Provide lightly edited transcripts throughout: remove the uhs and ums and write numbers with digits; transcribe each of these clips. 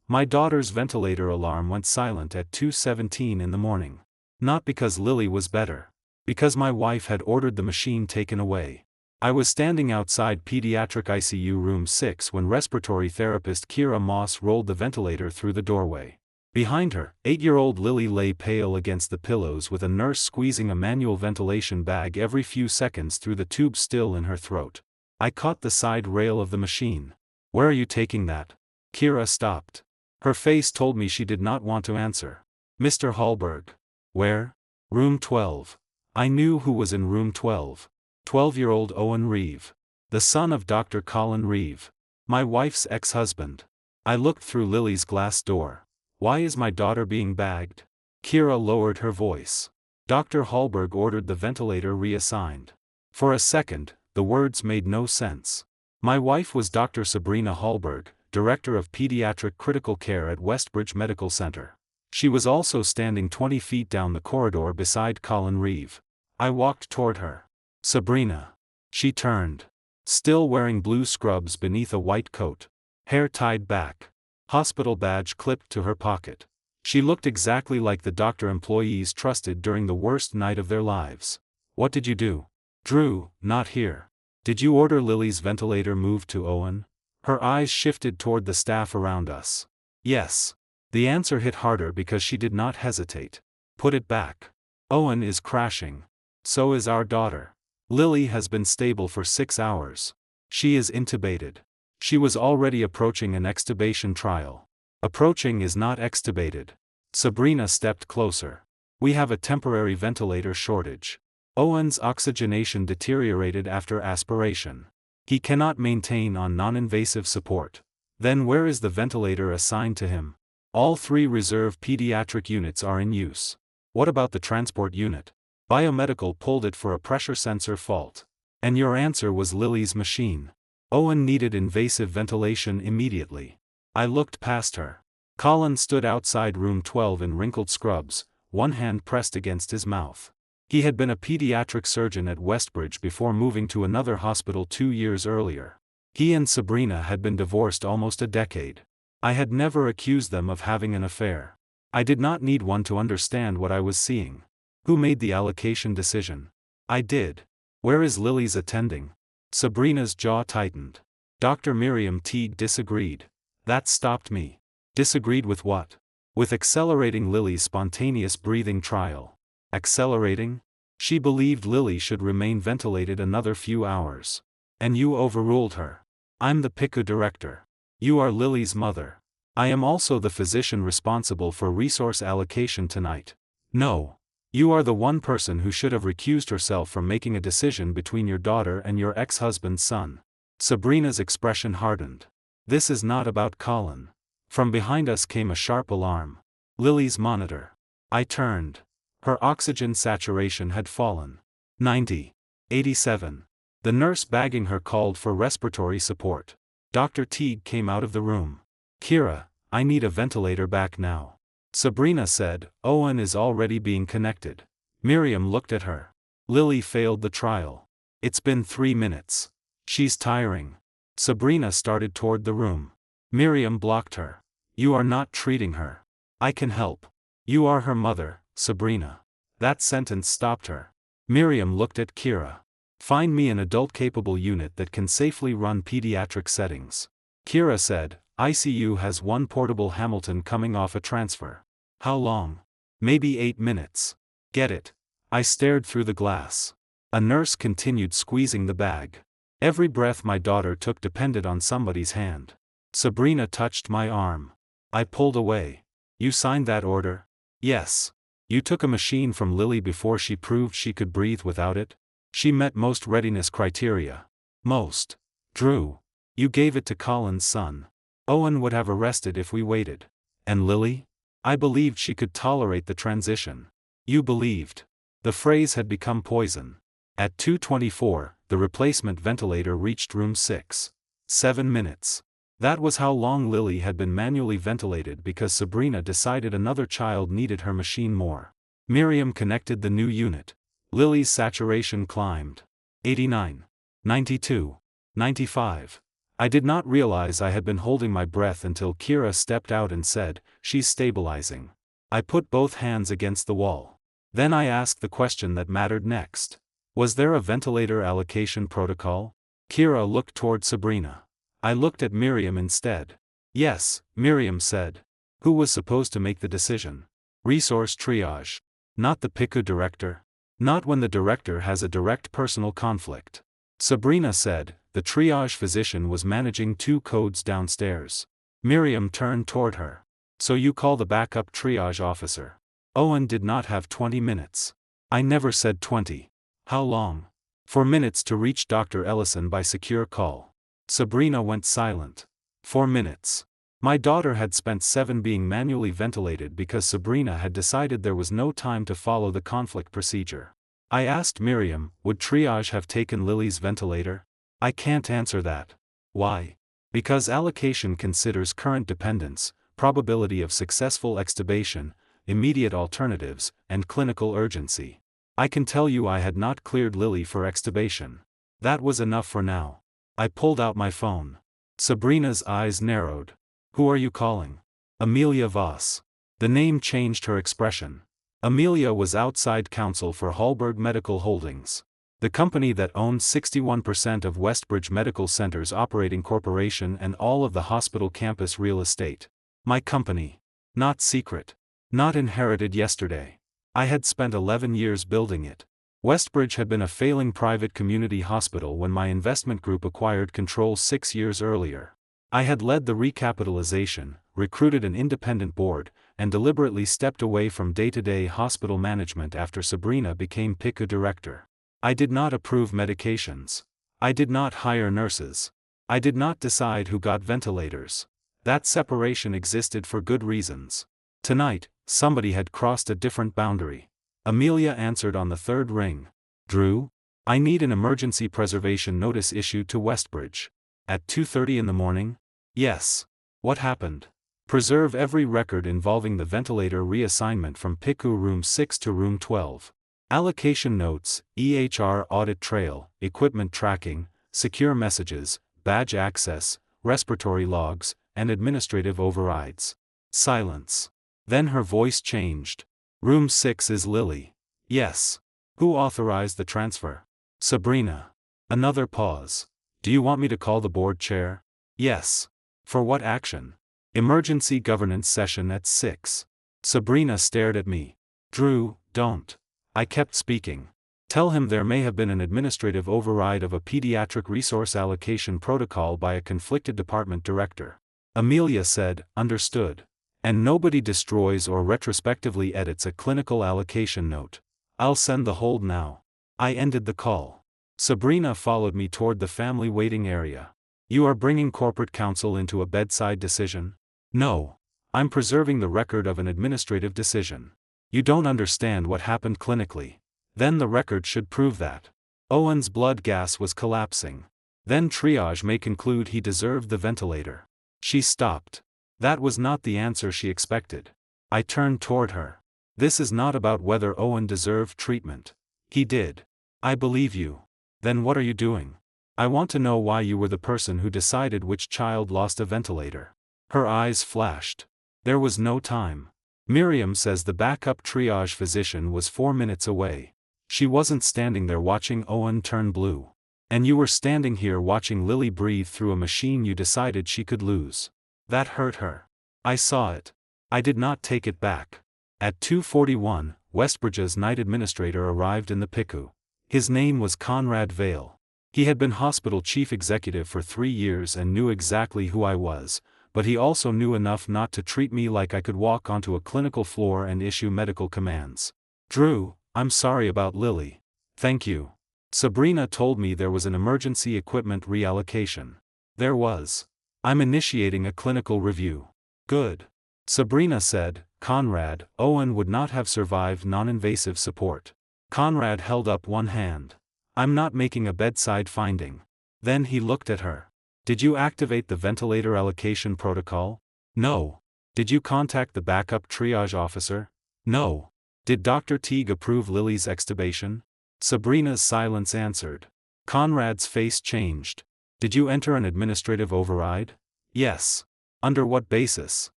My daughter's ventilator alarm went silent at 2:17 in the morning. Not because Lily was better. Because my wife had ordered the machine taken away. I was standing outside pediatric ICU room 6 when respiratory therapist Kira Moss rolled the ventilator through the doorway. Behind her, 8-year-old Lily lay pale against the pillows with a nurse squeezing a manual ventilation bag every few seconds through the tube still in her throat. I caught the side rail of the machine. "Where are you taking that?" Kira stopped. Her face told me she did not want to answer. "Mr. Hallberg." "Where?" "Room 12. I knew who was in room 12. 12-year-old Owen Reeve. The son of Dr. Colin Reeve. My wife's ex-husband. I looked through Lily's glass door. "Why is my daughter being bagged?" Kira lowered her voice. Dr. Hallberg ordered the ventilator reassigned. For a second, the words made no sense. My wife was Dr. Sabrina Hallberg, Director of Pediatric Critical Care at Westbridge Medical Center. She was also standing 20 feet down the corridor beside Colin Reeve. I walked toward her. "Sabrina." She turned. Still wearing blue scrubs beneath a white coat. Hair tied back. Hospital badge clipped to her pocket. She looked exactly like the doctor employees trusted during the worst night of their lives. "What did you do?" "Drew, not here." "Did you order Lily's ventilator moved to Owen?" Her eyes shifted toward the staff around us. "Yes." The answer hit harder because she did not hesitate. "Put it back. Owen is crashing. So is our daughter. Lily has been stable for 6 hours. She is intubated." She was already approaching an extubation trial. Approaching is not extubated. Sabrina stepped closer. "We have a temporary ventilator shortage. Owen's oxygenation deteriorated after aspiration. He cannot maintain on non-invasive support." "Then where is the ventilator assigned to him?" "All 3 reserve pediatric units are in use." "What about the transport unit?" "Biomedical pulled it for a pressure sensor fault." "And your answer was Lily's machine." "Owen needed invasive ventilation immediately." I looked past her. Colin stood outside room 12 in wrinkled scrubs, one hand pressed against his mouth. He had been a pediatric surgeon at Westbridge before moving to another hospital 2 years earlier. He and Sabrina had been divorced almost a decade. I had never accused them of having an affair. I did not need one to understand what I was seeing. Who made the allocation decision? I did. Where is Lily's attending? Sabrina's jaw tightened. Dr. Miriam Teague disagreed. That stopped me. Disagreed with what? With accelerating Lily's spontaneous breathing trial. Accelerating? She believed Lily should remain ventilated another few hours. And you overruled her. I'm the PICU director. You are Lily's mother. I am also the physician responsible for resource allocation tonight. No. You are the one person who should have recused herself from making a decision between your daughter and your ex-husband's son. Sabrina's expression hardened. This is not about Colin. From behind us came a sharp alarm. Lily's monitor. I turned. Her oxygen saturation had fallen. 90. 87. The nurse bagging her called for respiratory support. Dr. Teague came out of the room. "Kira, I need a ventilator back now." Sabrina said, "Owen is already being connected." Miriam looked at her. "Lily failed the trial. It's been 3 minutes. She's tiring." Sabrina started toward the room. Miriam blocked her. "You are not treating her. I can help. You are her mother, Sabrina." That sentence stopped her. Miriam looked at Kira. "Find me an adult-capable unit that can safely run pediatric settings." Kira said, "ICU has one portable Hamilton coming off a transfer." "How long?" "Maybe 8 minutes." "Get it." I stared through the glass. A nurse continued squeezing the bag. Every breath my daughter took depended on somebody's hand. Sabrina touched my arm. I pulled away. "You signed that order?" "Yes." "You took a machine from Lily before she proved she could breathe without it?" "She met most readiness criteria." "Most." "Drew. You gave it to Colin's son. Owen would have arrested if we waited." "And Lily?" "I believed she could tolerate the transition." "You believed." The phrase had become poison. At 2:24, the replacement ventilator reached room 6. 7 minutes. That was how long Lily had been manually ventilated because Sabrina decided another child needed her machine more. Miriam connected the new unit. Lily's saturation climbed. 89. 92. 95. I did not realize I had been holding my breath until Kira stepped out and said, "She's stabilizing." I put both hands against the wall. Then I asked the question that mattered next. Was there a ventilator allocation protocol? Kira looked toward Sabrina. I looked at Miriam instead. Yes, Miriam said. Who was supposed to make the decision? Resource triage. Not the PICU director. Not when the director has a direct personal conflict. Sabrina said. The triage physician was managing 2 codes downstairs. Miriam turned toward her. So you call the backup triage officer. Owen did not have 20 minutes. I never said 20. How long? 4 minutes to reach Dr. Ellison by secure call. Sabrina went silent. 4 minutes. My daughter had spent 7 being manually ventilated because Sabrina had decided there was no time to follow the conflict procedure. I asked Miriam, would triage have taken Lily's ventilator? I can't answer that. Why? Because allocation considers current dependence, probability of successful extubation, immediate alternatives, and clinical urgency. I can tell you I had not cleared Lily for extubation. That was enough for now. I pulled out my phone. Sabrina's eyes narrowed. Who are you calling? Amelia Voss. The name changed her expression. Amelia was outside counsel for Hallberg Medical Holdings, the company that owns 61% of Westbridge Medical Center's operating corporation and all of the hospital campus real estate. My company. Not secret. Not inherited yesterday. I had spent 11 years building it. Westbridge had been a failing private community hospital when my investment group acquired control 6 years earlier. I had led the recapitalization, recruited an independent board, and deliberately stepped away from day-to-day hospital management after Sabrina became PICU director. I did not approve medications. I did not hire nurses. I did not decide who got ventilators. That separation existed for good reasons. Tonight, somebody had crossed a different boundary. Amelia answered on the 3rd ring. Drew? I need an emergency preservation notice issued to Westbridge. At 2:30 in the morning? Yes. What happened? Preserve every record involving the ventilator reassignment from PICU Room 6 to Room 12. Allocation notes, EHR audit trail, equipment tracking, secure messages, badge access, respiratory logs, and administrative overrides. Silence. Then her voice changed. Room 6 is Lily. Yes. Who authorized the transfer? Sabrina. Another pause. Do you want me to call the board chair? Yes. For what action? Emergency governance session at 6. Sabrina stared at me. Drew, don't. I kept speaking. Tell him there may have been an administrative override of a pediatric resource allocation protocol by a conflicted department director. Amelia said, understood. And nobody destroys or retrospectively edits a clinical allocation note. I'll send the hold now. I ended the call. Sabrina followed me toward the family waiting area. You are bringing corporate counsel into a bedside decision? No. I'm preserving the record of an administrative decision. You don't understand what happened clinically. Then the record should prove that. Owen's blood gas was collapsing. Then triage may conclude he deserved the ventilator. She stopped. That was not the answer she expected. I turned toward her. This is not about whether Owen deserved treatment. He did. I believe you. Then what are you doing? I want to know why you were the person who decided which child lost a ventilator. Her eyes flashed. There was no time. Miriam says the backup triage physician was 4 minutes away. She wasn't standing there watching Owen turn blue. And you were standing here watching Lily breathe through a machine you decided she could lose. That hurt her. I saw it. I did not take it back. At 2:41, Westbridge's night administrator arrived in the PICU. His name was Conrad Vale. He had been hospital chief executive for 3 years and knew exactly who I was, but he also knew enough not to treat me like I could walk onto a clinical floor and issue medical commands. Drew, I'm sorry about Lily. Thank you. Sabrina told me there was an emergency equipment reallocation. There was. I'm initiating a clinical review. Good. Sabrina said, Conrad, Owen would not have survived non-invasive support. Conrad held up one hand. I'm not making a bedside finding. Then he looked at her. Did you activate the ventilator allocation protocol? No. Did you contact the backup triage officer? No. Did Dr. Teague approve Lily's extubation? Sabrina's silence answered. Conrad's face changed. Did you enter an administrative override? Yes. Under what basis?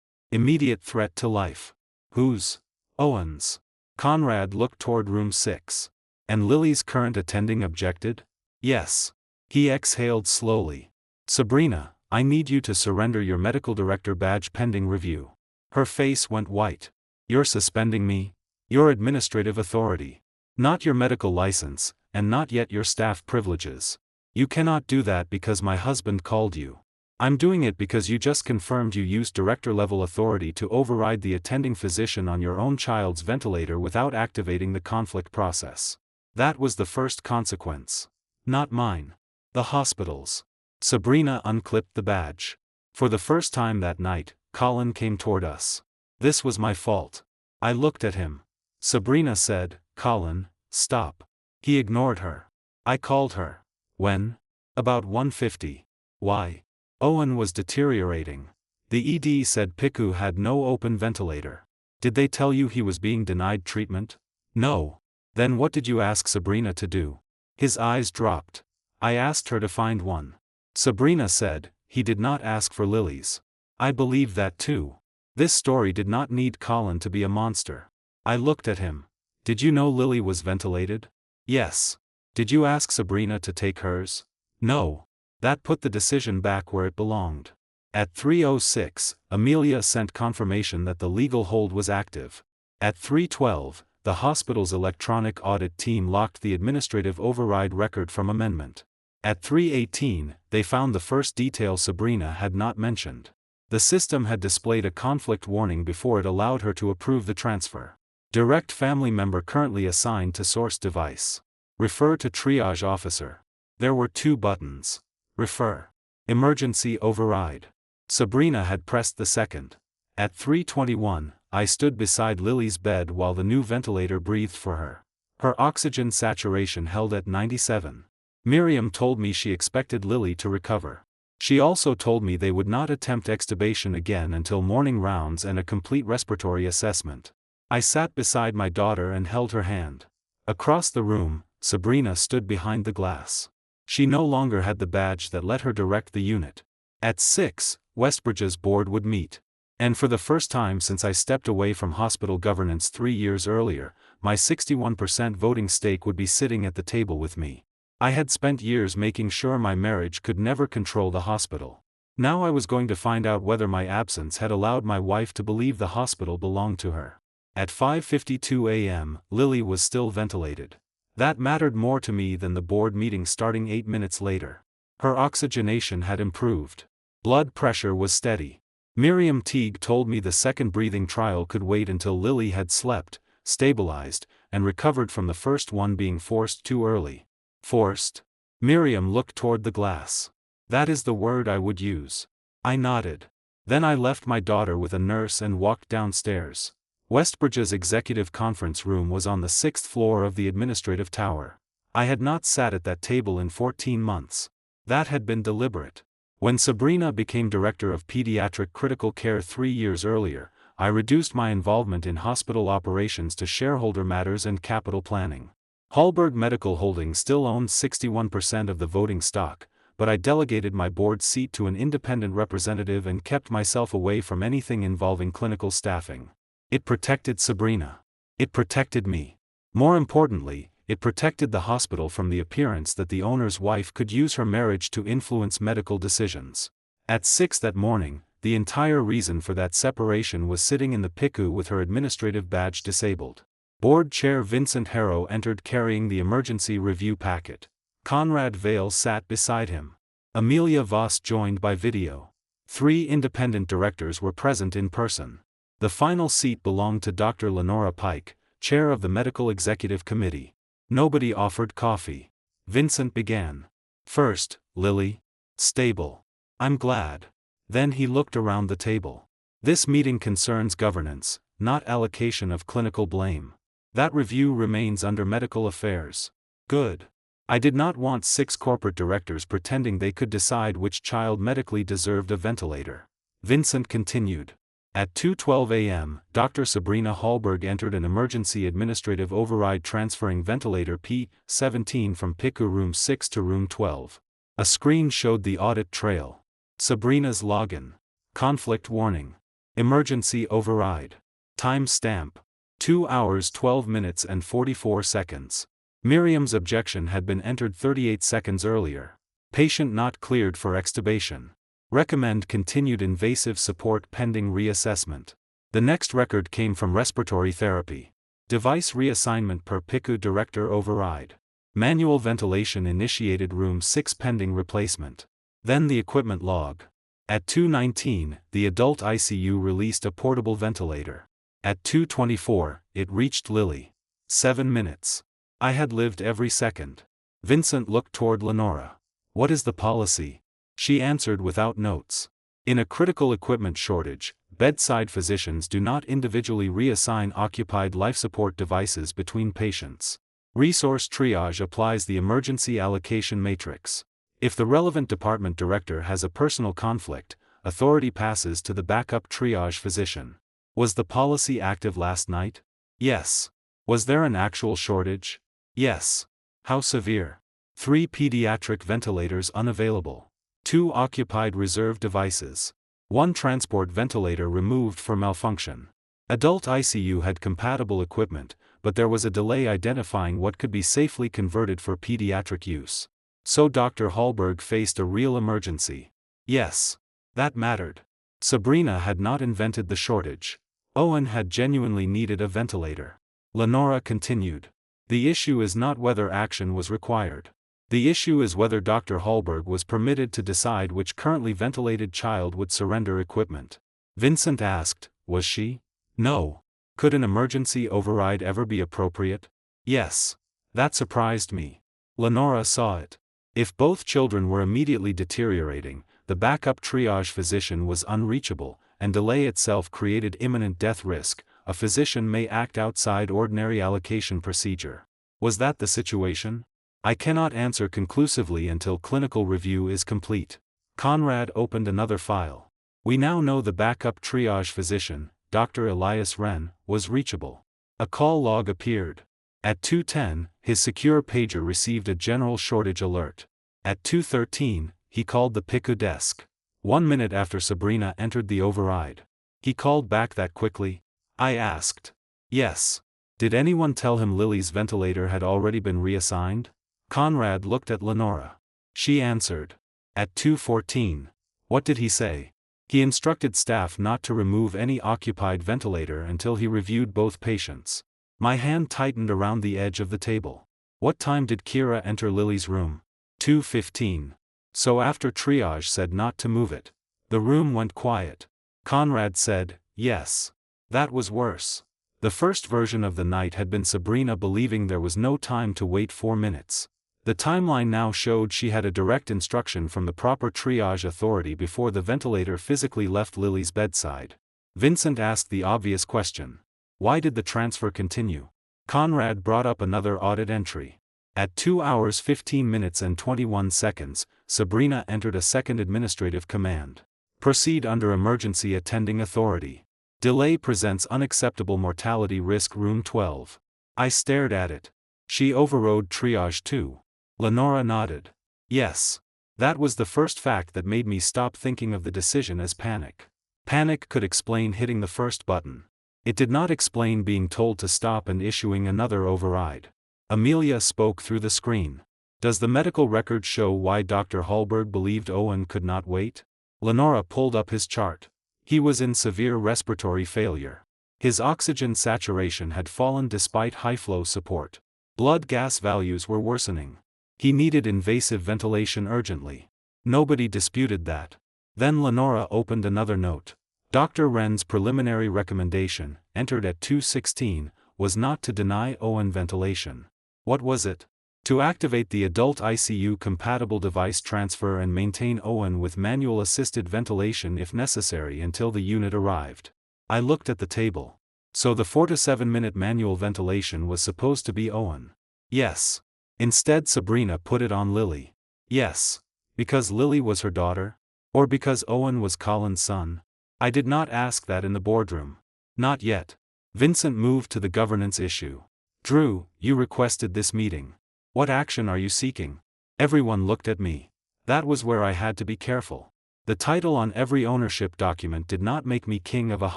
Immediate threat to life. Whose? Owen's. Conrad looked toward room 6. And Lily's current attending objected? Yes. He exhaled slowly. Sabrina, I need you to surrender your medical director badge pending review. Her face went white. You're suspending me? Your administrative authority. Not your medical license, and not yet your staff privileges. You cannot do that because my husband called you. I'm doing it because you just confirmed you used director-level authority to override the attending physician on your own child's ventilator without activating the conflict process. That was the first consequence. Not mine. The hospital's. Sabrina unclipped the badge. For the first time that night, Colin came toward us. This was my fault. I looked at him. Sabrina said, Colin, stop. He ignored her. I called her. When? About 1:50. Why? Owen was deteriorating. The ED said Piku had no open ventilator. Did they tell you he was being denied treatment? No. Then what did you ask Sabrina to do? His eyes dropped. I asked her to find one. Sabrina said, he did not ask for Lily's. I believe that too. This story did not need Colin to be a monster. I looked at him. Did you know Lily was ventilated? Yes. Did you ask Sabrina to take hers? No. That put the decision back where it belonged. At 3:06, Amelia sent confirmation that the legal hold was active. At 3:12, the hospital's electronic audit team locked the administrative override record from amendment. At 3:18, they found the first detail Sabrina had not mentioned. The system had displayed a conflict warning before it allowed her to approve the transfer. Direct family member currently assigned to source device. Refer to triage officer. There were 2 buttons. Refer. Emergency override. Sabrina had pressed the second. At 3:21, I stood beside Lily's bed while the new ventilator breathed for her. Her oxygen saturation held at 97. Miriam told me she expected Lily to recover. She also told me they would not attempt extubation again until morning rounds and a complete respiratory assessment. I sat beside my daughter and held her hand. Across the room, Sabrina stood behind the glass. She no longer had the badge that let her direct the unit. At 6, Westbridge's board would meet. And for the first time since I stepped away from hospital governance 3 years earlier, my 61% voting stake would be sitting at the table with me. I had spent years making sure my marriage could never control the hospital. Now I was going to find out whether my absence had allowed my wife to believe the hospital belonged to her. At 5:52 a.m., Lily was still ventilated. That mattered more to me than the board meeting starting 8 minutes later. Her oxygenation had improved. Blood pressure was steady. Miriam Teague told me the second breathing trial could wait until Lily had slept, stabilized, and recovered from the first one being forced too early. Forced? Miriam looked toward the glass. That is the word I would use. I nodded. Then I left my daughter with a nurse and walked downstairs. Westbridge's executive conference room was on the 6th floor of the administrative tower. I had not sat at that table in 14 months. That had been deliberate. When Sabrina became director of pediatric critical care 3 years earlier, I reduced my involvement in hospital operations to shareholder matters and capital planning. Hallberg Medical Holdings still owned 61% of the voting stock, but I delegated my board seat to an independent representative and kept myself away from anything involving clinical staffing. It protected Sabrina. It protected me. More importantly, it protected the hospital from the appearance that the owner's wife could use her marriage to influence medical decisions. At 6 that morning, the entire reason for that separation was sitting in the PICU with her administrative badge disabled. Board Chair Vincent Harrow entered carrying the emergency review packet. Conrad Vale sat beside him. Amelia Voss joined by video. 3 independent directors were present in person. The final seat belonged to Dr. Lenora Pike, chair of the Medical Executive Committee. Nobody offered coffee. Vincent began. First, Lily. Stable. I'm glad. Then he looked around the table. This meeting concerns governance, not allocation of clinical blame. That review remains under medical affairs. Good. I did not want 6 corporate directors pretending they could decide which child medically deserved a ventilator. Vincent continued. At 2:12 a.m., Dr. Sabrina Hallberg entered an emergency administrative override transferring ventilator P-17 from PICU room 6 to room 12. A screen showed the audit trail. Sabrina's login. Conflict warning. Emergency override. Time stamp. 2 hours 12 minutes and 44 seconds. Miriam's objection had been entered 38 seconds earlier. Patient not cleared for extubation. Recommend continued invasive support pending reassessment. The next record came from respiratory therapy. Device reassignment per PICU director override. Manual ventilation initiated room 6 pending replacement. Then the equipment log. At 2:19, the adult ICU released a portable ventilator. At 2:24, it reached Lily. 7 minutes. I had lived every second. Vincent looked toward Lenora. What is the policy? She answered without notes. In a critical equipment shortage, bedside physicians do not individually reassign occupied life support devices between patients. Resource triage applies the emergency allocation matrix. If the relevant department director has a personal conflict, authority passes to the backup triage physician. Was the policy active last night? Yes. Was there an actual shortage? Yes. How severe? 3 pediatric ventilators unavailable. 2 occupied reserve devices. 1 transport ventilator removed for malfunction. Adult ICU had compatible equipment, but there was a delay identifying what could be safely converted for pediatric use. So Dr. Hallberg faced a real emergency. Yes. That mattered. Sabrina had not invented the shortage. Owen had genuinely needed a ventilator. Lenora continued. The issue is not whether action was required. The issue is whether Dr. Hallberg was permitted to decide which currently ventilated child would surrender equipment. Vincent asked, was she? No. Could an emergency override ever be appropriate? Yes. That surprised me. Lenora saw it. If both children were immediately deteriorating, the backup triage physician was unreachable, and delay itself created imminent death risk, a physician may act outside ordinary allocation procedure. Was that the situation? I cannot answer conclusively until clinical review is complete. Conrad opened another file. We now know the backup triage physician, Dr. Elias Wren, was reachable. A call log appeared. At 2:10, his secure pager received a general shortage alert. At 2:13, he called the PICU desk. 1 minute after Sabrina entered the override. He called back that quickly? I asked. Yes. Did anyone tell him Lily's ventilator had already been reassigned? Conrad looked at Lenora. She answered. At 2:14. What did he say? He instructed staff not to remove any occupied ventilator until he reviewed both patients. My hand tightened around the edge of the table. What time did Kira enter Lily's room? 2:15. So after triage said not to move it. The room went quiet. Conrad said, yes. That was worse. The first version of the night had been Sabrina believing there was no time to wait 4 minutes. The timeline now showed she had a direct instruction from the proper triage authority before the ventilator physically left Lily's bedside. Vincent asked the obvious question. Why did the transfer continue? Conrad brought up another audit entry. At 2 hours 15 minutes and 21 seconds, Sabrina entered a second administrative command. Proceed under emergency attending authority. Delay presents unacceptable mortality risk room 12. I stared at it. She overrode triage too. Lenora nodded. Yes. That was the first fact that made me stop thinking of the decision as panic. Panic could explain hitting the first button. It did not explain being told to stop and issuing another override. Amelia spoke through the screen. Does the medical record show why Dr. Hallberg believed Owen could not wait? Lenora pulled up his chart. He was in severe respiratory failure. His oxygen saturation had fallen despite high-flow support. Blood gas values were worsening. He needed invasive ventilation urgently. Nobody disputed that. Then Lenora opened another note. Dr. Wren's preliminary recommendation, entered at 2:16, was not to deny Owen ventilation. What was it? To activate the adult ICU-compatible device transfer and maintain Owen with manual-assisted ventilation if necessary until the unit arrived. I looked at the table. So the 4 to 7 minute manual ventilation was supposed to be Owen. Yes. Instead Sabrina put it on Lily. Yes. Because Lily was her daughter? Or because Owen was Colin's son? I did not ask that in the boardroom. Not yet. Vincent moved to the governance issue. Drew, you requested this meeting. What action are you seeking? Everyone looked at me. That was where I had to be careful. The title on every ownership document did not make me king of a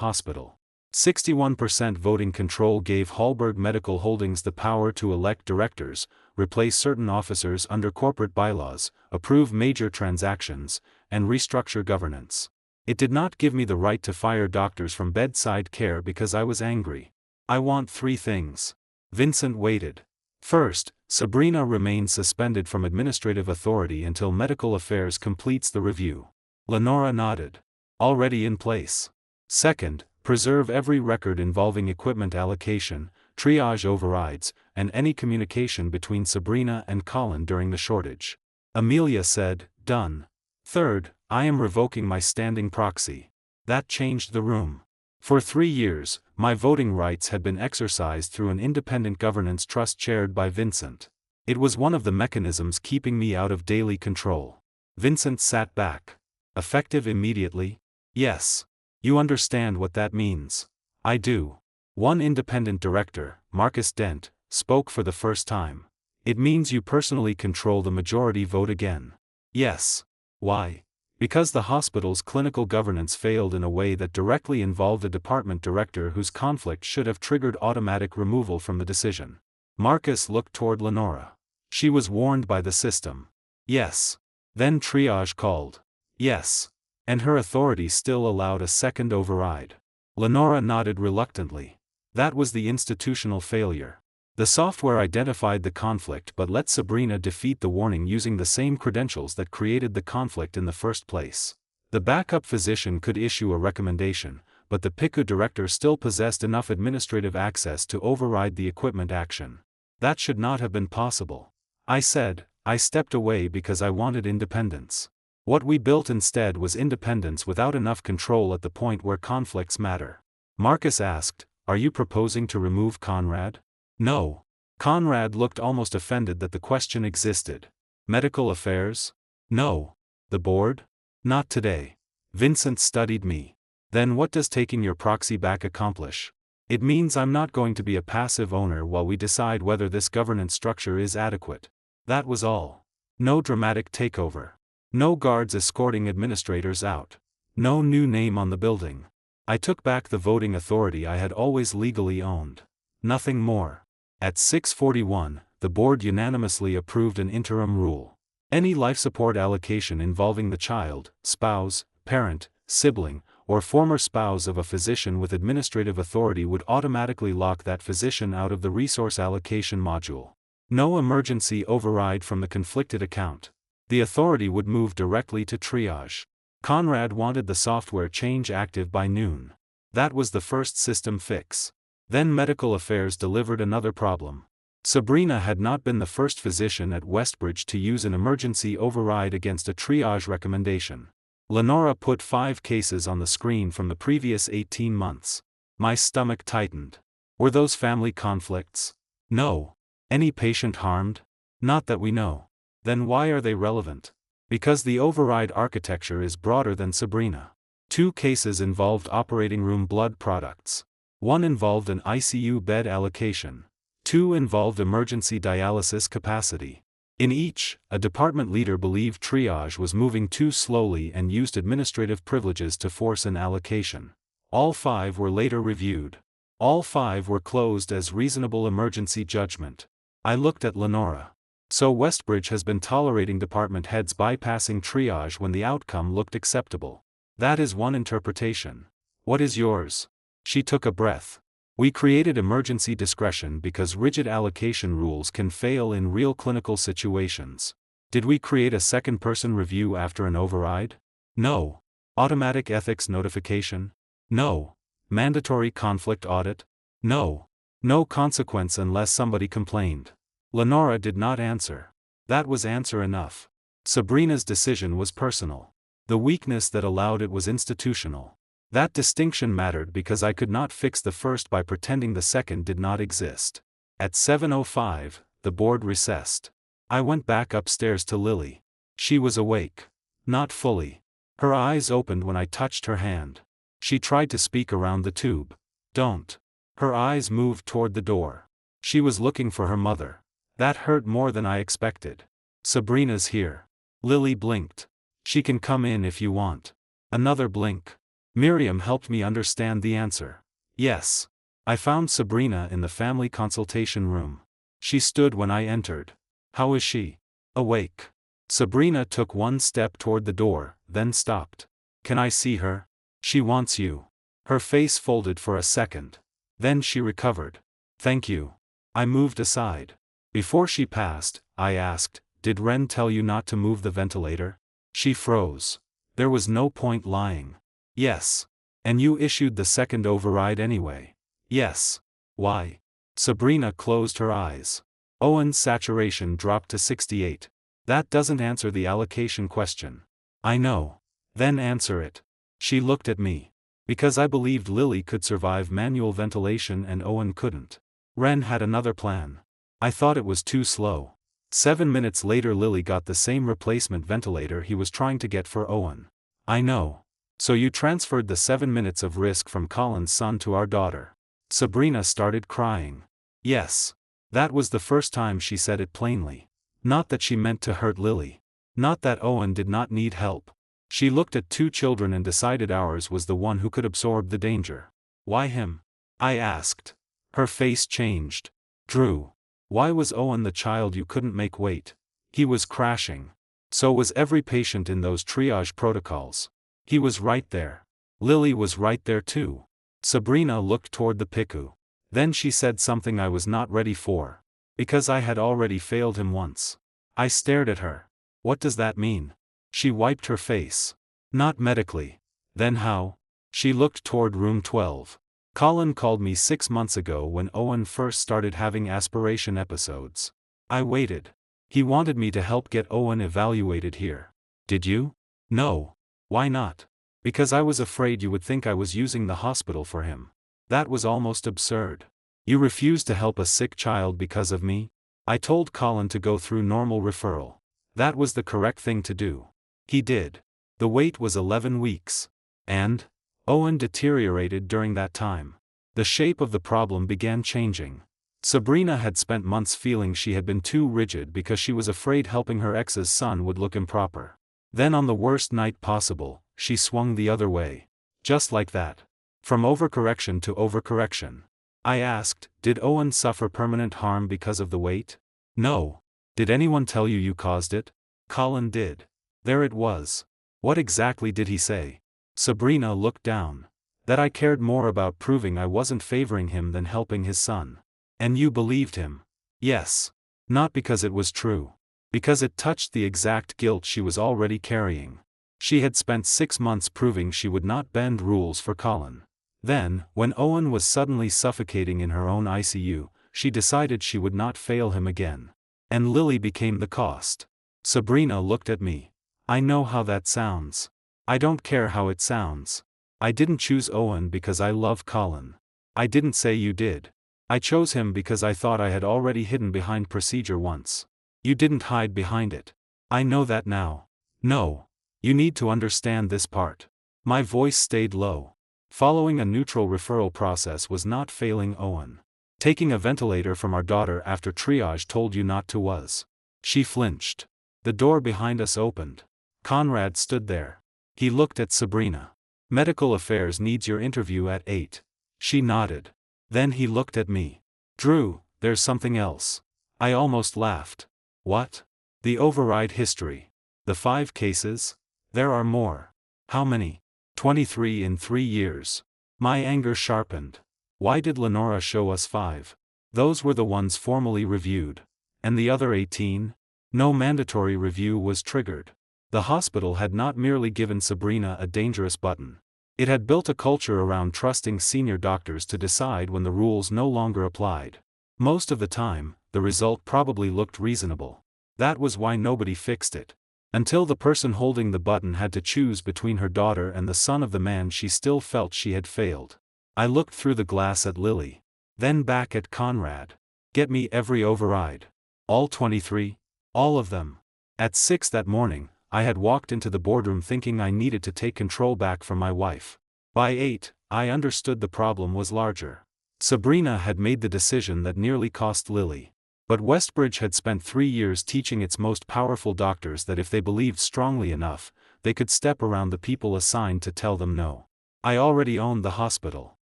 hospital. 61% voting control gave Hallberg Medical Holdings the power to elect directors, replace certain officers under corporate bylaws, approve major transactions, and restructure governance. It did not give me the right to fire doctors from bedside care because I was angry. I want 3 things. Vincent waited. First, Sabrina remains suspended from administrative authority until Medical Affairs completes the review. Lenora nodded. Already in place. Second, preserve every record involving equipment allocation, triage overrides, and any communication between Sabrina and Colin during the shortage. Amelia said, done. Third, I am revoking my standing proxy. That changed the room. For 3 years, my voting rights had been exercised through an independent governance trust chaired by Vincent. It was one of the mechanisms keeping me out of daily control. Vincent sat back. Effective immediately? Yes. You understand what that means. I do. One independent director, Marcus Dent, spoke for the first time. It means you personally control the majority vote again. Yes. Why? Because the hospital's clinical governance failed in a way that directly involved a department director whose conflict should have triggered automatic removal from the decision. Marcus looked toward Lenora. She was warned by the system. Yes. Then triage called. Yes. And her authority still allowed a second override. Lenora nodded reluctantly. That was the institutional failure. The software identified the conflict but let Sabrina defeat the warning using the same credentials that created the conflict in the first place. The backup physician could issue a recommendation, but the PICU director still possessed enough administrative access to override the equipment action. That should not have been possible. I stepped away because I wanted independence. What we built instead was independence without enough control at the point where conflicts matter. Marcus asked, are you proposing to remove Conrad? No. Conrad looked almost offended that the question existed. Medical Affairs? No. The board? Not today. Vincent studied me. Then what does taking your proxy back accomplish? It means I'm not going to be a passive owner while we decide whether this governance structure is adequate. That was all. No dramatic takeover. No guards escorting administrators out. No new name on the building. I took back the voting authority I had always legally owned. Nothing more. At 6:41, the board unanimously approved an interim rule. Any life support allocation involving the child, spouse, parent, sibling, or former spouse of a physician with administrative authority would automatically lock that physician out of the resource allocation module. No emergency override from the conflicted account. The authority would move directly to triage. Conrad wanted the software change active by noon. That was the first system fix. Then Medical Affairs delivered another problem. Sabrina had not been the first physician at Westbridge to use an emergency override against a triage recommendation. Lenora put 5 cases on the screen from the previous 18 months. My stomach tightened. Were those family conflicts? No. Any patient harmed? Not that we know. Then why are they relevant? Because the override architecture is broader than Sabrina. 2 cases involved operating room blood products. 1 involved an ICU bed allocation. 2 involved emergency dialysis capacity. In each, a department leader believed triage was moving too slowly and used administrative privileges to force an allocation. All 5 were later reviewed. All 5 were closed as reasonable emergency judgment. I looked at Lenora. So Westbridge has been tolerating department heads bypassing triage when the outcome looked acceptable. That is one interpretation. What is yours? She took a breath. We created emergency discretion because rigid allocation rules can fail in real clinical situations. Did we create a second-person review after an override? No. Automatic ethics notification? No. Mandatory conflict audit? No. No consequence unless somebody complained. Lenora did not answer. That was answer enough. Sabrina's decision was personal. The weakness that allowed it was institutional. That distinction mattered because I could not fix the first by pretending the second did not exist. At 7:05, the board recessed. I went back upstairs to Lily. She was awake. Not fully. Her eyes opened when I touched her hand. She tried to speak around the tube. Don't. Her eyes moved toward the door. She was looking for her mother. That hurt more than I expected. Sabrina's here. Lily blinked. She can come in if you want. Another blink. Miriam helped me understand the answer. Yes. I found Sabrina in the family consultation room. She stood when I entered. How is she? Awake. Sabrina took one step toward the door, then stopped. Can I see her? She wants you. Her face folded for a second. Then she recovered. Thank you. I moved aside. Before she passed, I asked, did Ren tell you not to move the ventilator? She froze. There was no point lying. Yes. And you issued the second override anyway. Yes. Why? Sabrina closed her eyes. Owen's saturation dropped to 68. That doesn't answer the allocation question. I know. Then answer it. She looked at me. Because I believed Lily could survive manual ventilation and Owen couldn't. Ren had another plan. I thought it was too slow. 7 minutes later Lily got the same replacement ventilator he was trying to get for Owen. I know. So you transferred the 7 minutes of risk from Colin's son to our daughter. Sabrina started crying. Yes. That was the first time she said it plainly. Not that she meant to hurt Lily. Not that Owen did not need help. She looked at 2 children and decided ours was the one who could absorb the danger. Why him? I asked. Her face changed. Drew. Why was Owen the child you couldn't make wait? He was crashing. So was every patient in those triage protocols. He was right there. Lily was right there too. Sabrina looked toward the PICU. Then she said something I was not ready for. Because I had already failed him once. I stared at her. What does that mean? She wiped her face. Not medically. Then how? She looked toward room 12. Colin called me 6 months ago when Owen first started having aspiration episodes. I waited. He wanted me to help get Owen evaluated here. Did you? No. Why not? Because I was afraid you would think I was using the hospital for him. That was almost absurd. You refused to help a sick child because of me? I told Colin to go through normal referral. That was the correct thing to do. He did. The wait was 11 weeks. And? Owen deteriorated during that time. The shape of the problem began changing. Sabrina had spent months feeling she had been too rigid because she was afraid helping her ex's son would look improper. Then on the worst night possible, she swung the other way. Just like that. From overcorrection to overcorrection. I asked, did Owen suffer permanent harm because of the wait? No. Did anyone tell you you caused it? Colin did. There it was. What exactly did he say? Sabrina looked down. That I cared more about proving I wasn't favoring him than helping his son. And you believed him? Yes. Not because it was true. Because it touched the exact guilt she was already carrying. She had spent 6 months proving she would not bend rules for Colin. Then, when Owen was suddenly suffocating in her own ICU, she decided she would not fail him again. And Lily became the cost. Sabrina looked at me. I know how that sounds. I don't care how it sounds. I didn't choose Owen because I love Colin. I didn't say you did. I chose him because I thought I had already hidden behind procedure once. You didn't hide behind it. I know that now. No. You need to understand this part. My voice stayed low. Following a neutral referral process was not failing Owen. Taking a ventilator from our daughter after triage told you not to was. She flinched. The door behind us opened. Conrad stood there. He looked at Sabrina. Medical affairs needs your interview at 8. She nodded. Then he looked at me. Drew, there's something else. I almost laughed. What? The override history. The 5 cases? There are more. How many? 23 in 3 years. My anger sharpened. Why did Lenora show us 5? Those were the ones formally reviewed. And the other 18? No mandatory review was triggered. The hospital had not merely given Sabrina a dangerous button. It had built a culture around trusting senior doctors to decide when the rules no longer applied. Most of the time, the result probably looked reasonable. That was why nobody fixed it. Until the person holding the button had to choose between her daughter and the son of the man she still felt she had failed. I looked through the glass at Lily. Then back at Conrad. Get me every override. All 23? All of them. At 6 that morning, I had walked into the boardroom thinking I needed to take control back from my wife. By 8, I understood the problem was larger. Sabrina had made the decision that nearly cost Lily. But Westbridge had spent 3 years teaching its most powerful doctors that if they believed strongly enough, they could step around the people assigned to tell them no. I already owned the hospital.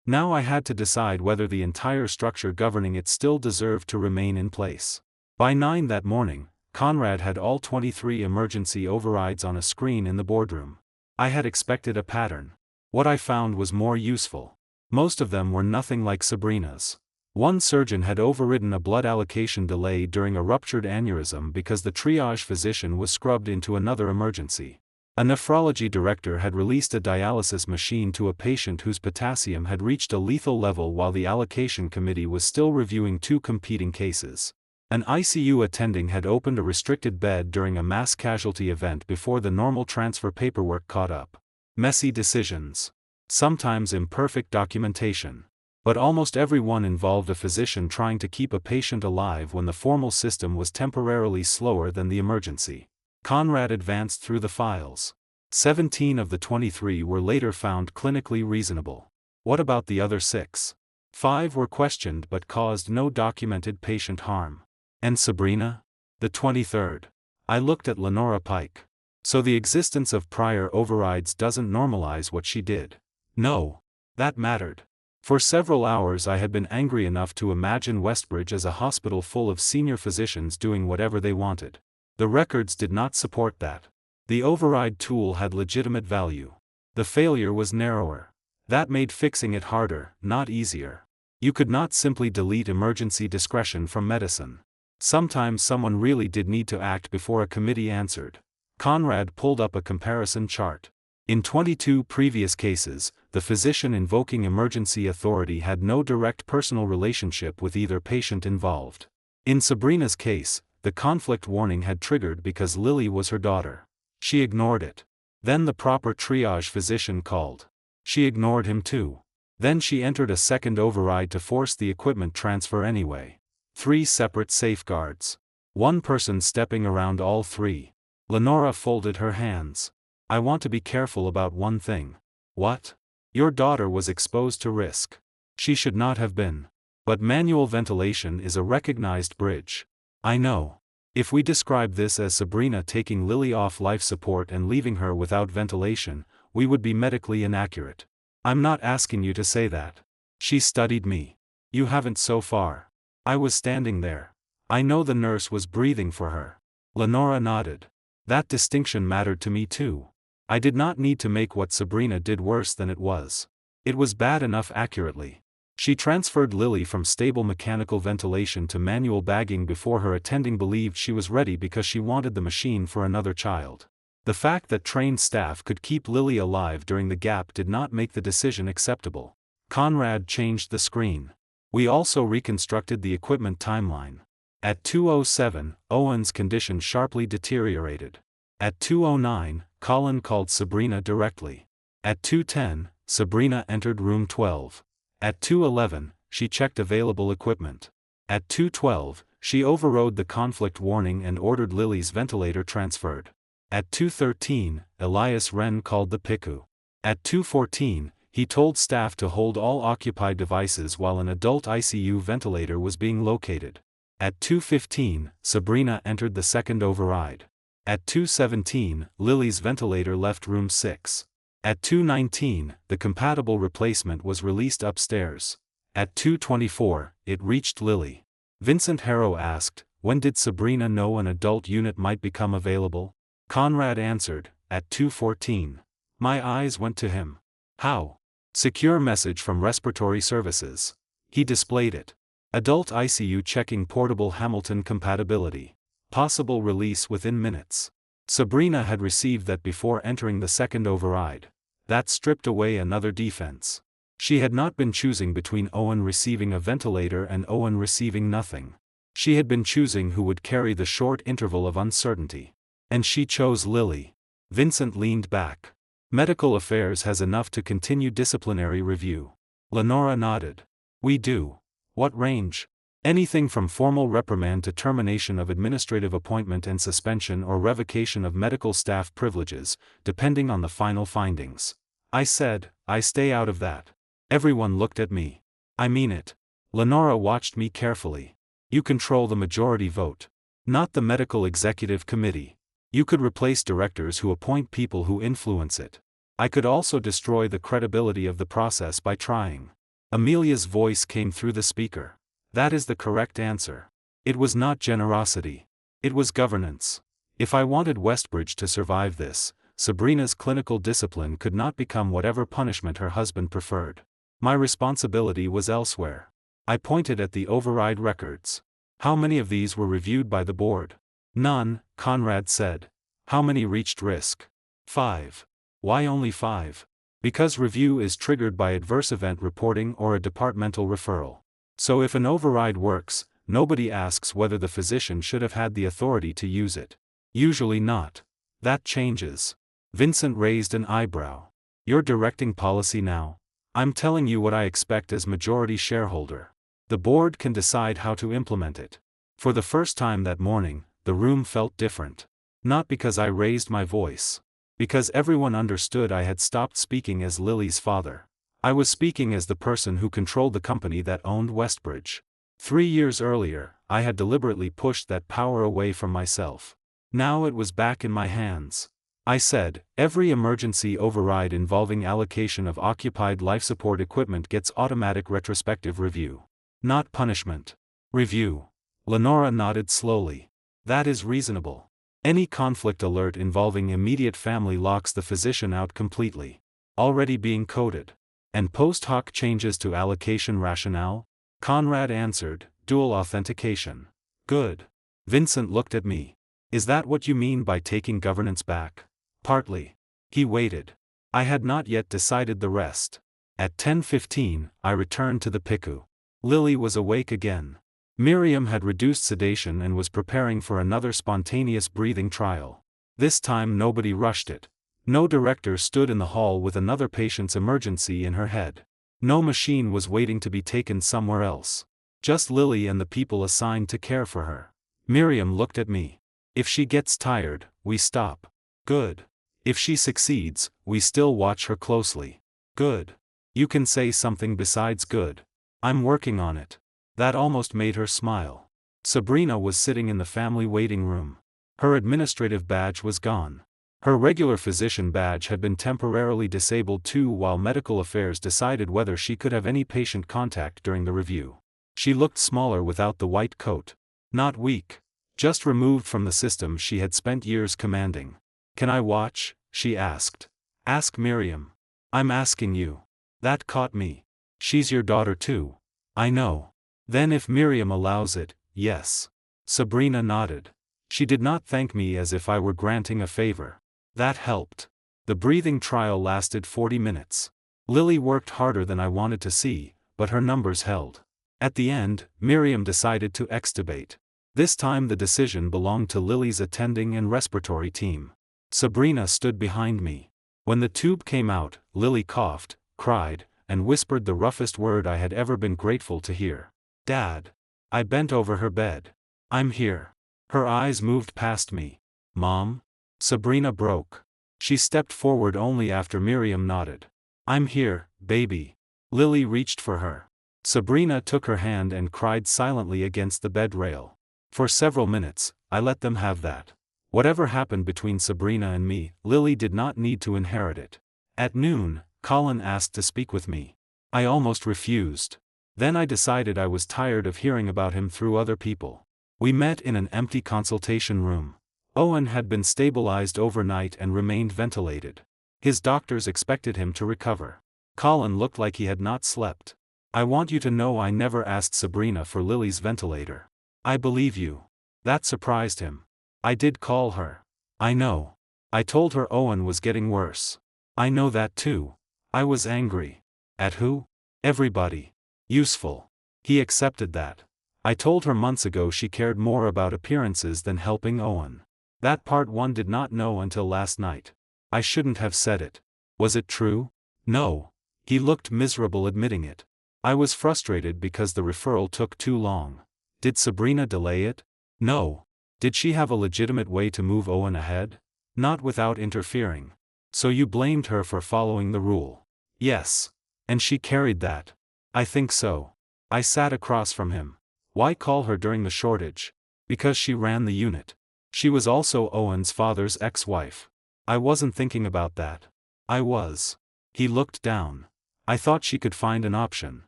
Now I had to decide whether the entire structure governing it still deserved to remain in place. By 9 that morning, Conrad had all 23 emergency overrides on a screen in the boardroom. I had expected a pattern. What I found was more useful. Most of them were nothing like Sabrina's. One surgeon had overridden a blood allocation delay during a ruptured aneurysm because the triage physician was scrubbed into another emergency. A nephrology director had released a dialysis machine to a patient whose potassium had reached a lethal level while the allocation committee was still reviewing 2 competing cases. An ICU attending had opened a restricted bed during a mass casualty event before the normal transfer paperwork caught up. Messy decisions. Sometimes imperfect documentation. But almost every one involved a physician trying to keep a patient alive when the formal system was temporarily slower than the emergency. Conrad advanced through the files. 17 of the 23 were later found clinically reasonable. What about the other 6? 5 were questioned but caused no documented patient harm. And Sabrina? The 23rd. I looked at Lenora Pike. So the existence of prior overrides doesn't normalize what she did. No. That mattered. For several hours I had been angry enough to imagine Westbridge as a hospital full of senior physicians doing whatever they wanted. The records did not support that. The override tool had legitimate value. The failure was narrower. That made fixing it harder, not easier. You could not simply delete emergency discretion from medicine. Sometimes someone really did need to act before a committee answered. Conrad pulled up a comparison chart. In 22 previous cases, the physician invoking emergency authority had no direct personal relationship with either patient involved. In Sabrina's case, the conflict warning had triggered because Lily was her daughter. She ignored it. Then the proper triage physician called. She ignored him too. Then she entered a second override to force the equipment transfer anyway. 3 separate safeguards. One person stepping around all 3. Lenora folded her hands. I want to be careful about one thing. What? Your daughter was exposed to risk. She should not have been. But manual ventilation is a recognized bridge. I know. If we describe this as Sabrina taking Lily off life support and leaving her without ventilation, we would be medically inaccurate. I'm not asking you to say that. She studied me. You haven't so far. I was standing there. I know the nurse was breathing for her. Lenora nodded. That distinction mattered to me too. I did not need to make what Sabrina did worse than it was. It was bad enough accurately. She transferred Lily from stable mechanical ventilation to manual bagging before her attending believed she was ready because she wanted the machine for another child. The fact that trained staff could keep Lily alive during the gap did not make the decision acceptable. Conrad changed the screen. We also reconstructed the equipment timeline. At 2:07, Owen's condition sharply deteriorated. At 2:09, Colin called Sabrina directly. At 2:10, Sabrina entered room 12. At 2:11, she checked available equipment. At 2:12, she overrode the conflict warning and ordered Lily's ventilator transferred. At 2:13, Elias Wren called the PICU. At 2:14, he told staff to hold all occupied devices while an adult ICU ventilator was being located. At 2:15, Sabrina entered the second override. At 2:17, Lily's ventilator left room 6. At 2:19, the compatible replacement was released upstairs. At 2:24, it reached Lily. Vincent Harrow asked, when did Sabrina know an adult unit might become available? Conrad answered, at 2:14. My eyes went to him. How? Secure message from respiratory services. He displayed it. Adult ICU checking portable Hamilton compatibility. Possible release within minutes. Sabrina had received that before entering the second override. That stripped away another defense. She had not been choosing between Owen receiving a ventilator and Owen receiving nothing. She had been choosing who would carry the short interval of uncertainty. And she chose Lily. Vincent leaned back. Medical Affairs has enough to continue disciplinary review. Lenora nodded. We do. What range? Anything from formal reprimand to termination of administrative appointment and suspension or revocation of medical staff privileges, depending on the final findings. I said, I stay out of that. Everyone looked at me. I mean it. Lenora watched me carefully. You control the majority vote. Not the medical executive committee. You could replace directors who appoint people who influence it. I could also destroy the credibility of the process by trying. Amelia's voice came through the speaker. That is the correct answer. It was not generosity. It was governance. If I wanted Westbridge to survive this, Sabrina's clinical discipline could not become whatever punishment her husband preferred. My responsibility was elsewhere. I pointed at the override records. How many of these were reviewed by the board? None, Conrad said. How many reached risk? 5. Why only 5? Because review is triggered by adverse event reporting or a departmental referral. So if an override works, nobody asks whether the physician should have had the authority to use it. Usually not. That changes. Vincent raised an eyebrow. You're directing policy now? I'm telling you what I expect as majority shareholder. The board can decide how to implement it. For the first time that morning, the room felt different. Not because I raised my voice. Because everyone understood I had stopped speaking as Lily's father. I was speaking as the person who controlled the company that owned Westbridge. 3 years earlier, I had deliberately pushed that power away from myself. Now it was back in my hands. I said, every emergency override involving allocation of occupied life support equipment gets automatic retrospective review. Not punishment. Review. Lenora nodded slowly. That is reasonable. Any conflict alert involving immediate family locks the physician out completely. Already being coded. And post hoc changes to allocation rationale? Conrad answered, dual authentication. Good. Vincent looked at me. Is that what you mean by taking governance back? Partly. He waited. I had not yet decided the rest. At 10:15, I returned to the PICU. Lily was awake again. Miriam had reduced sedation and was preparing for another spontaneous breathing trial. This time nobody rushed it. No director stood in the hall with another patient's emergency in her head. No machine was waiting to be taken somewhere else. Just Lily and the people assigned to care for her. Miriam looked at me. If she gets tired, we stop. Good. If she succeeds, we still watch her closely. Good. You can say something besides good. I'm working on it. That almost made her smile. Sabrina was sitting in the family waiting room. Her administrative badge was gone. Her regular physician badge had been temporarily disabled too while medical affairs decided whether she could have any patient contact during the review. She looked smaller without the white coat. Not weak. Just removed from the system she had spent years commanding. Can I watch? She asked. Ask Miriam. I'm asking you. That caught me. She's your daughter too. I know. Then if Miriam allows it, yes. Sabrina nodded. She did not thank me as if I were granting a favor. That helped. The breathing trial lasted 40 minutes. Lily worked harder than I wanted to see, but her numbers held. At the end, Miriam decided to extubate. This time the decision belonged to Lily's attending and respiratory team. Sabrina stood behind me. When the tube came out, Lily coughed, cried, and whispered the roughest word I had ever been grateful to hear. Dad. I bent over her bed. I'm here. Her eyes moved past me. Mom? Sabrina broke. She stepped forward only after Miriam nodded. I'm here, baby. Lily reached for her. Sabrina took her hand and cried silently against the bed rail. For several minutes, I let them have that. Whatever happened between Sabrina and me, Lily did not need to inherit it. At noon, Colin asked to speak with me. I almost refused. Then I decided I was tired of hearing about him through other people. We met in an empty consultation room. Owen had been stabilized overnight and remained ventilated. His doctors expected him to recover. Colin looked like he had not slept. I want you to know I never asked Sabrina for Lily's ventilator. I believe you. That surprised him. I did call her. I know. I told her Owen was getting worse. I know that too. I was angry. At who? Everybody. Useful. He accepted that. I told her months ago she cared more about appearances than helping Owen. That part one did not know until last night. I shouldn't have said it. Was it true? No. He looked miserable admitting it. I was frustrated because the referral took too long. Did Sabrina delay it? No. Did she have a legitimate way to move Owen ahead? Not without interfering. So you blamed her for following the rule? Yes. And she carried that? I think so. I sat across from him. Why call her during the shortage? Because she ran the unit. She was also Owen's father's ex-wife. I wasn't thinking about that. I was. He looked down. I thought she could find an option.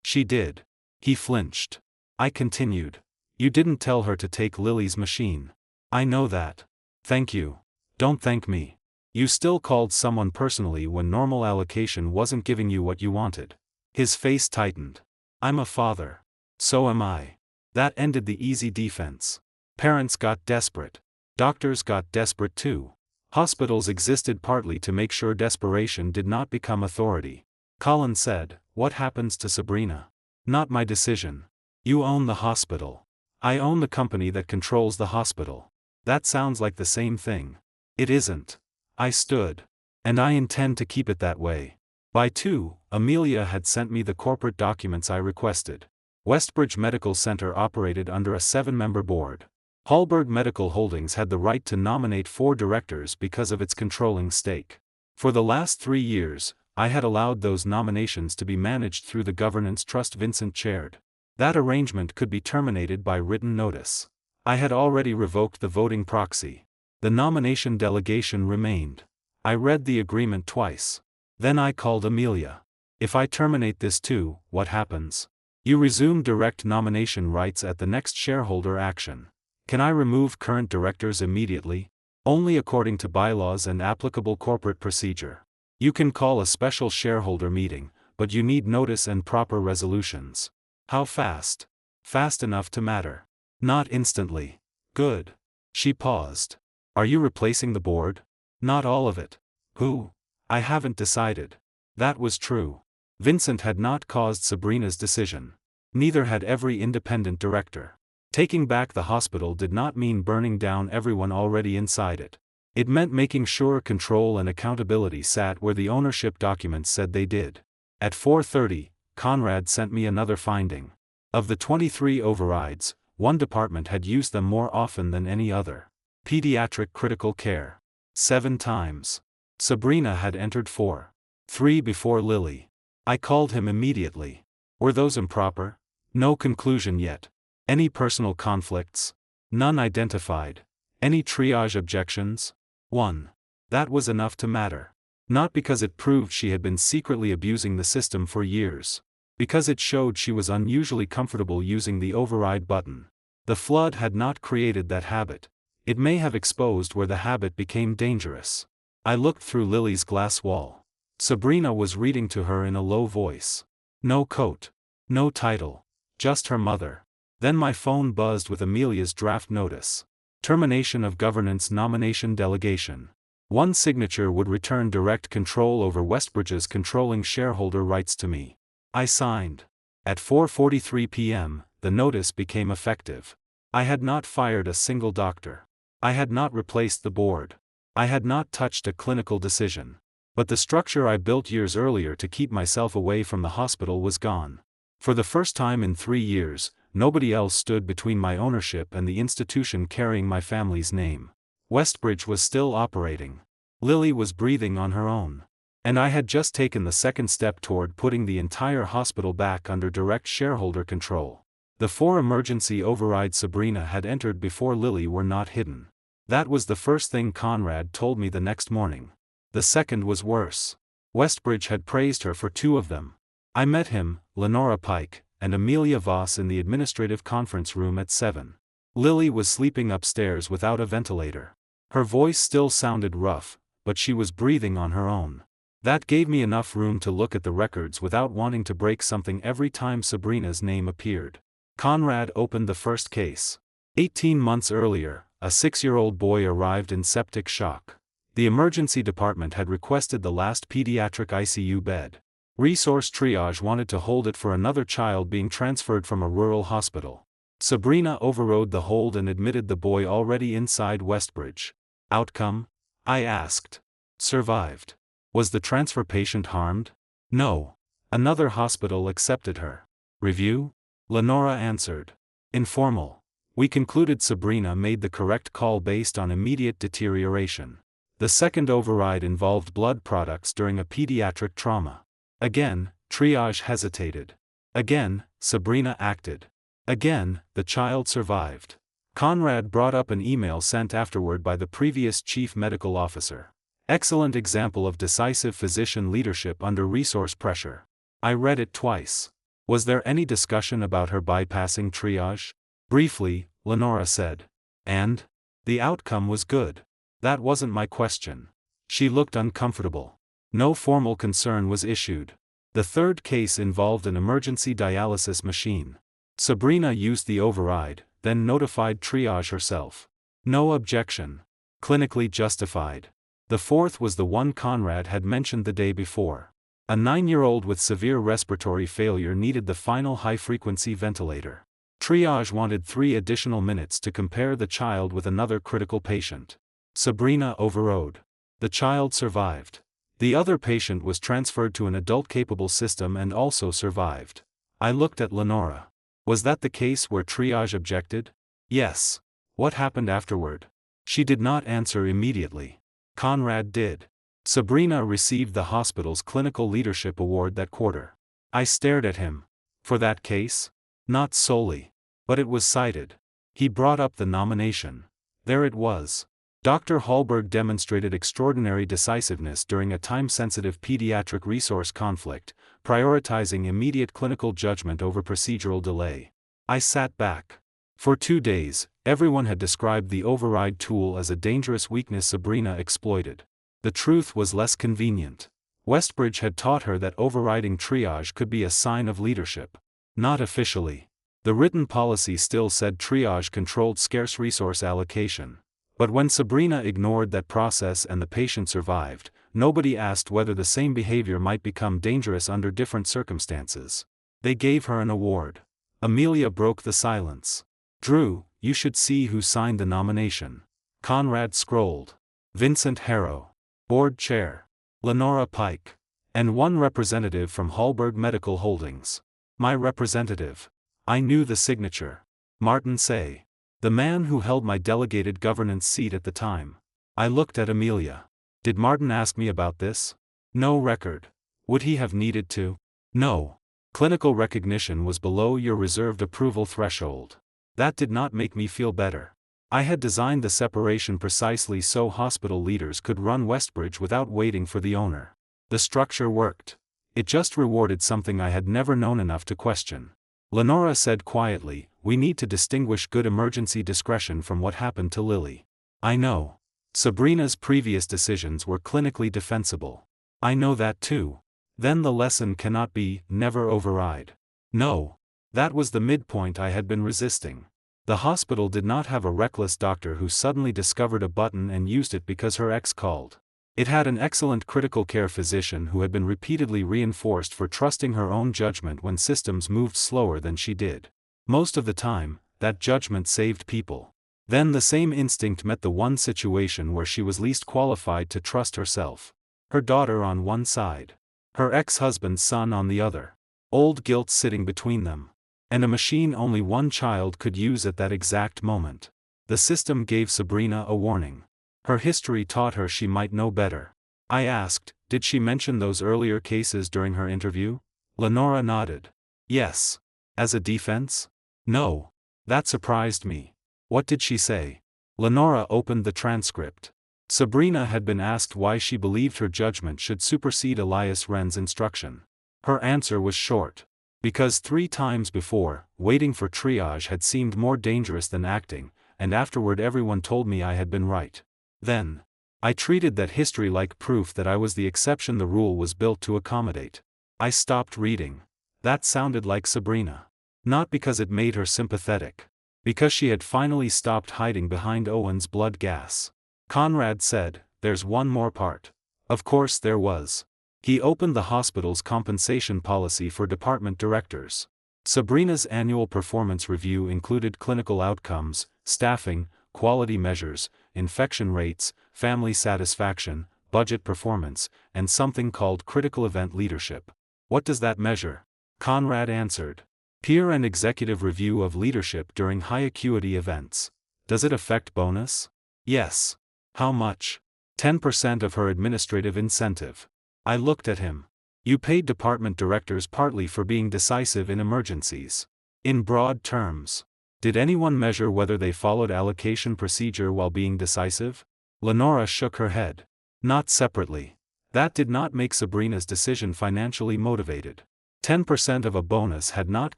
She did. He flinched. I continued. You didn't tell her to take Lily's machine. I know that. Thank you. Don't thank me. You still called someone personally when normal allocation wasn't giving you what you wanted. His face tightened. I'm a father. So am I. That ended the easy defense. Parents got desperate. Doctors got desperate too. Hospitals existed partly to make sure desperation did not become authority. Colin said, "What happens to Sabrina?" Not my decision. You own the hospital. I own the company that controls the hospital. That sounds like the same thing. It isn't. I stood. And I intend to keep it that way. By 2, Amelia had sent me the corporate documents I requested. Westbridge Medical Center operated under a 7-member board. Hallberg Medical Holdings had the right to nominate 4 directors because of its controlling stake. For the last 3 years, I had allowed those nominations to be managed through the governance trust Vincent chaired. That arrangement could be terminated by written notice. I had already revoked the voting proxy. The nomination delegation remained. I read the agreement twice. Then I called Amelia. If I terminate this too, what happens? You resume direct nomination rights at the next shareholder action. Can I remove current directors immediately? Only according to bylaws and applicable corporate procedure. You can call a special shareholder meeting, but you need notice and proper resolutions. How fast? Fast enough to matter. Not instantly. Good. She paused. Are you replacing the board? Not all of it. Who? I haven't decided. That was true. Vincent had not caused Sabrina's decision. Neither had every independent director. Taking back the hospital did not mean burning down everyone already inside it. It meant making sure control and accountability sat where the ownership documents said they did. At 4:30, Conrad sent me another finding. Of the 23 overrides, 1 department had used them more often than any other. Pediatric critical care. 7 times. Sabrina had entered 4. 3 before Lily. I called him immediately. Were those improper? No conclusion yet. Any personal conflicts? None identified. Any triage objections? 1. That was enough to matter. Not because it proved she had been secretly abusing the system for years. Because it showed she was unusually comfortable using the override button. The flood had not created that habit. It may have exposed where the habit became dangerous. I looked through Lily's glass wall. Sabrina was reading to her in a low voice. No coat. No title. Just her mother. Then my phone buzzed with Amelia's draft notice. Termination of governance nomination delegation. 1 signature would return direct control over Westbridge's controlling shareholder rights to me. I signed. At 4:43 p.m., the notice became effective. I had not fired a single doctor. I had not replaced the board. I had not touched a clinical decision. But the structure I built years earlier to keep myself away from the hospital was gone. For the first time in 3 years, nobody else stood between my ownership and the institution carrying my family's name. Westbridge was still operating. Lily was breathing on her own. And I had just taken the second step toward putting the entire hospital back under direct shareholder control. The 4 emergency overrides Sabrina had entered before Lily were not hidden. That was the first thing Conrad told me the next morning. The second was worse. Westbridge had praised her for 2 of them. I met him, Lenora Pike, and Amelia Voss in the administrative conference room at 7. Lily was sleeping upstairs without a ventilator. Her voice still sounded rough, but she was breathing on her own. That gave me enough room to look at the records without wanting to break something every time Sabrina's name appeared. Conrad opened the first case. 18 months earlier, a 6-year-old boy arrived in septic shock. The emergency department had requested the last pediatric ICU bed. Resource triage wanted to hold it for another child being transferred from a rural hospital. Sabrina overrode the hold and admitted the boy already inside Westbridge. Outcome? I asked. Survived. Was the transfer patient harmed? No. Another hospital accepted her. Review? Lenora answered. Informal. We concluded Sabrina made the correct call based on immediate deterioration. The second override involved blood products during a pediatric trauma. Again, triage hesitated. Again, Sabrina acted. Again, the child survived. Conrad brought up an email sent afterward by the previous chief medical officer. Excellent example of decisive physician leadership under resource pressure. I read it twice. Was there any discussion about her bypassing triage? Briefly, Lenora said. And? The outcome was good. That wasn't my question. She looked uncomfortable. No formal concern was issued. The third case involved an emergency dialysis machine. Sabrina used the override, then notified triage herself. No objection. Clinically justified. The fourth was the one Conrad had mentioned the day before. A 9-year-old with severe respiratory failure needed the final high-frequency ventilator. Triage wanted 3 additional minutes to compare the child with another critical patient. Sabrina overrode. The child survived. The other patient was transferred to an adult-capable system and also survived. I looked at Lenora. Was that the case where triage objected? Yes. What happened afterward? She did not answer immediately. Conrad did. Sabrina received the hospital's Clinical Leadership Award that quarter. I stared at him. For that case? Not solely. But it was cited. He brought up the nomination. There it was. Dr. Hallberg demonstrated extraordinary decisiveness during a time-sensitive pediatric resource conflict, prioritizing immediate clinical judgment over procedural delay. I sat back. For 2 days, everyone had described the override tool as a dangerous weakness Sabrina exploited. The truth was less convenient. Westbridge had taught her that overriding triage could be a sign of leadership. Not officially. The written policy still said triage controlled scarce resource allocation. But when Sabrina ignored that process and the patient survived, nobody asked whether the same behavior might become dangerous under different circumstances. They gave her an award. Amelia broke the silence. Drew, you should see who signed the nomination. Conrad scrolled. Vincent Harrow. Board Chair. Lenora Pike. And one representative from Hallberg Medical Holdings. My representative. I knew the signature. Martin Say. The man who held my delegated governance seat at the time. I looked at Amelia. Did Martin ask me about this? No record. Would he have needed to? No. Clinical recognition was below your reserved approval threshold. That did not make me feel better. I had designed the separation precisely so hospital leaders could run Westbridge without waiting for the owner. The structure worked. It just rewarded something I had never known enough to question. Lenora said quietly, we need to distinguish good emergency discretion from what happened to Lily. I know. Sabrina's previous decisions were clinically defensible. I know that too. Then the lesson cannot be, never override. No. That was the midpoint I had been resisting. The hospital did not have a reckless doctor who suddenly discovered a button and used it because her ex called. It had an excellent critical care physician who had been repeatedly reinforced for trusting her own judgment when systems moved slower than she did. Most of the time, that judgment saved people. Then the same instinct met the one situation where she was least qualified to trust herself. Her daughter on one side. Her ex-husband's son on the other. Old guilt sitting between them. And a machine only one child could use at that exact moment. The system gave Sabrina a warning. Her history taught her she might know better. I asked, did she mention those earlier cases during her interview? Lenora nodded. Yes. As a defense? No. That surprised me. What did she say? Lenora opened the transcript. Sabrina had been asked why she believed her judgment should supersede Elias Wren's instruction. Her answer was short. Because 3 times before, waiting for triage had seemed more dangerous than acting, and afterward everyone told me I had been right. Then, I treated that history like proof that I was the exception the rule was built to accommodate. I stopped reading. That sounded like Sabrina. Not because it made her sympathetic. Because she had finally stopped hiding behind Owen's blood gas. Conrad said, there's one more part. Of course there was. He opened the hospital's compensation policy for department directors. Sabrina's annual performance review included clinical outcomes, staffing, quality measures, infection rates, family satisfaction, budget performance, and something called critical event leadership. What does that measure? Conrad answered. Peer and executive review of leadership during high-acuity events. Does it affect bonus? Yes. How much? 10% of her administrative incentive. I looked at him. You paid department directors partly for being decisive in emergencies. In broad terms. Did anyone measure whether they followed allocation procedure while being decisive? Lenora shook her head. Not separately. That did not make Sabrina's decision financially motivated. 10% of a bonus had not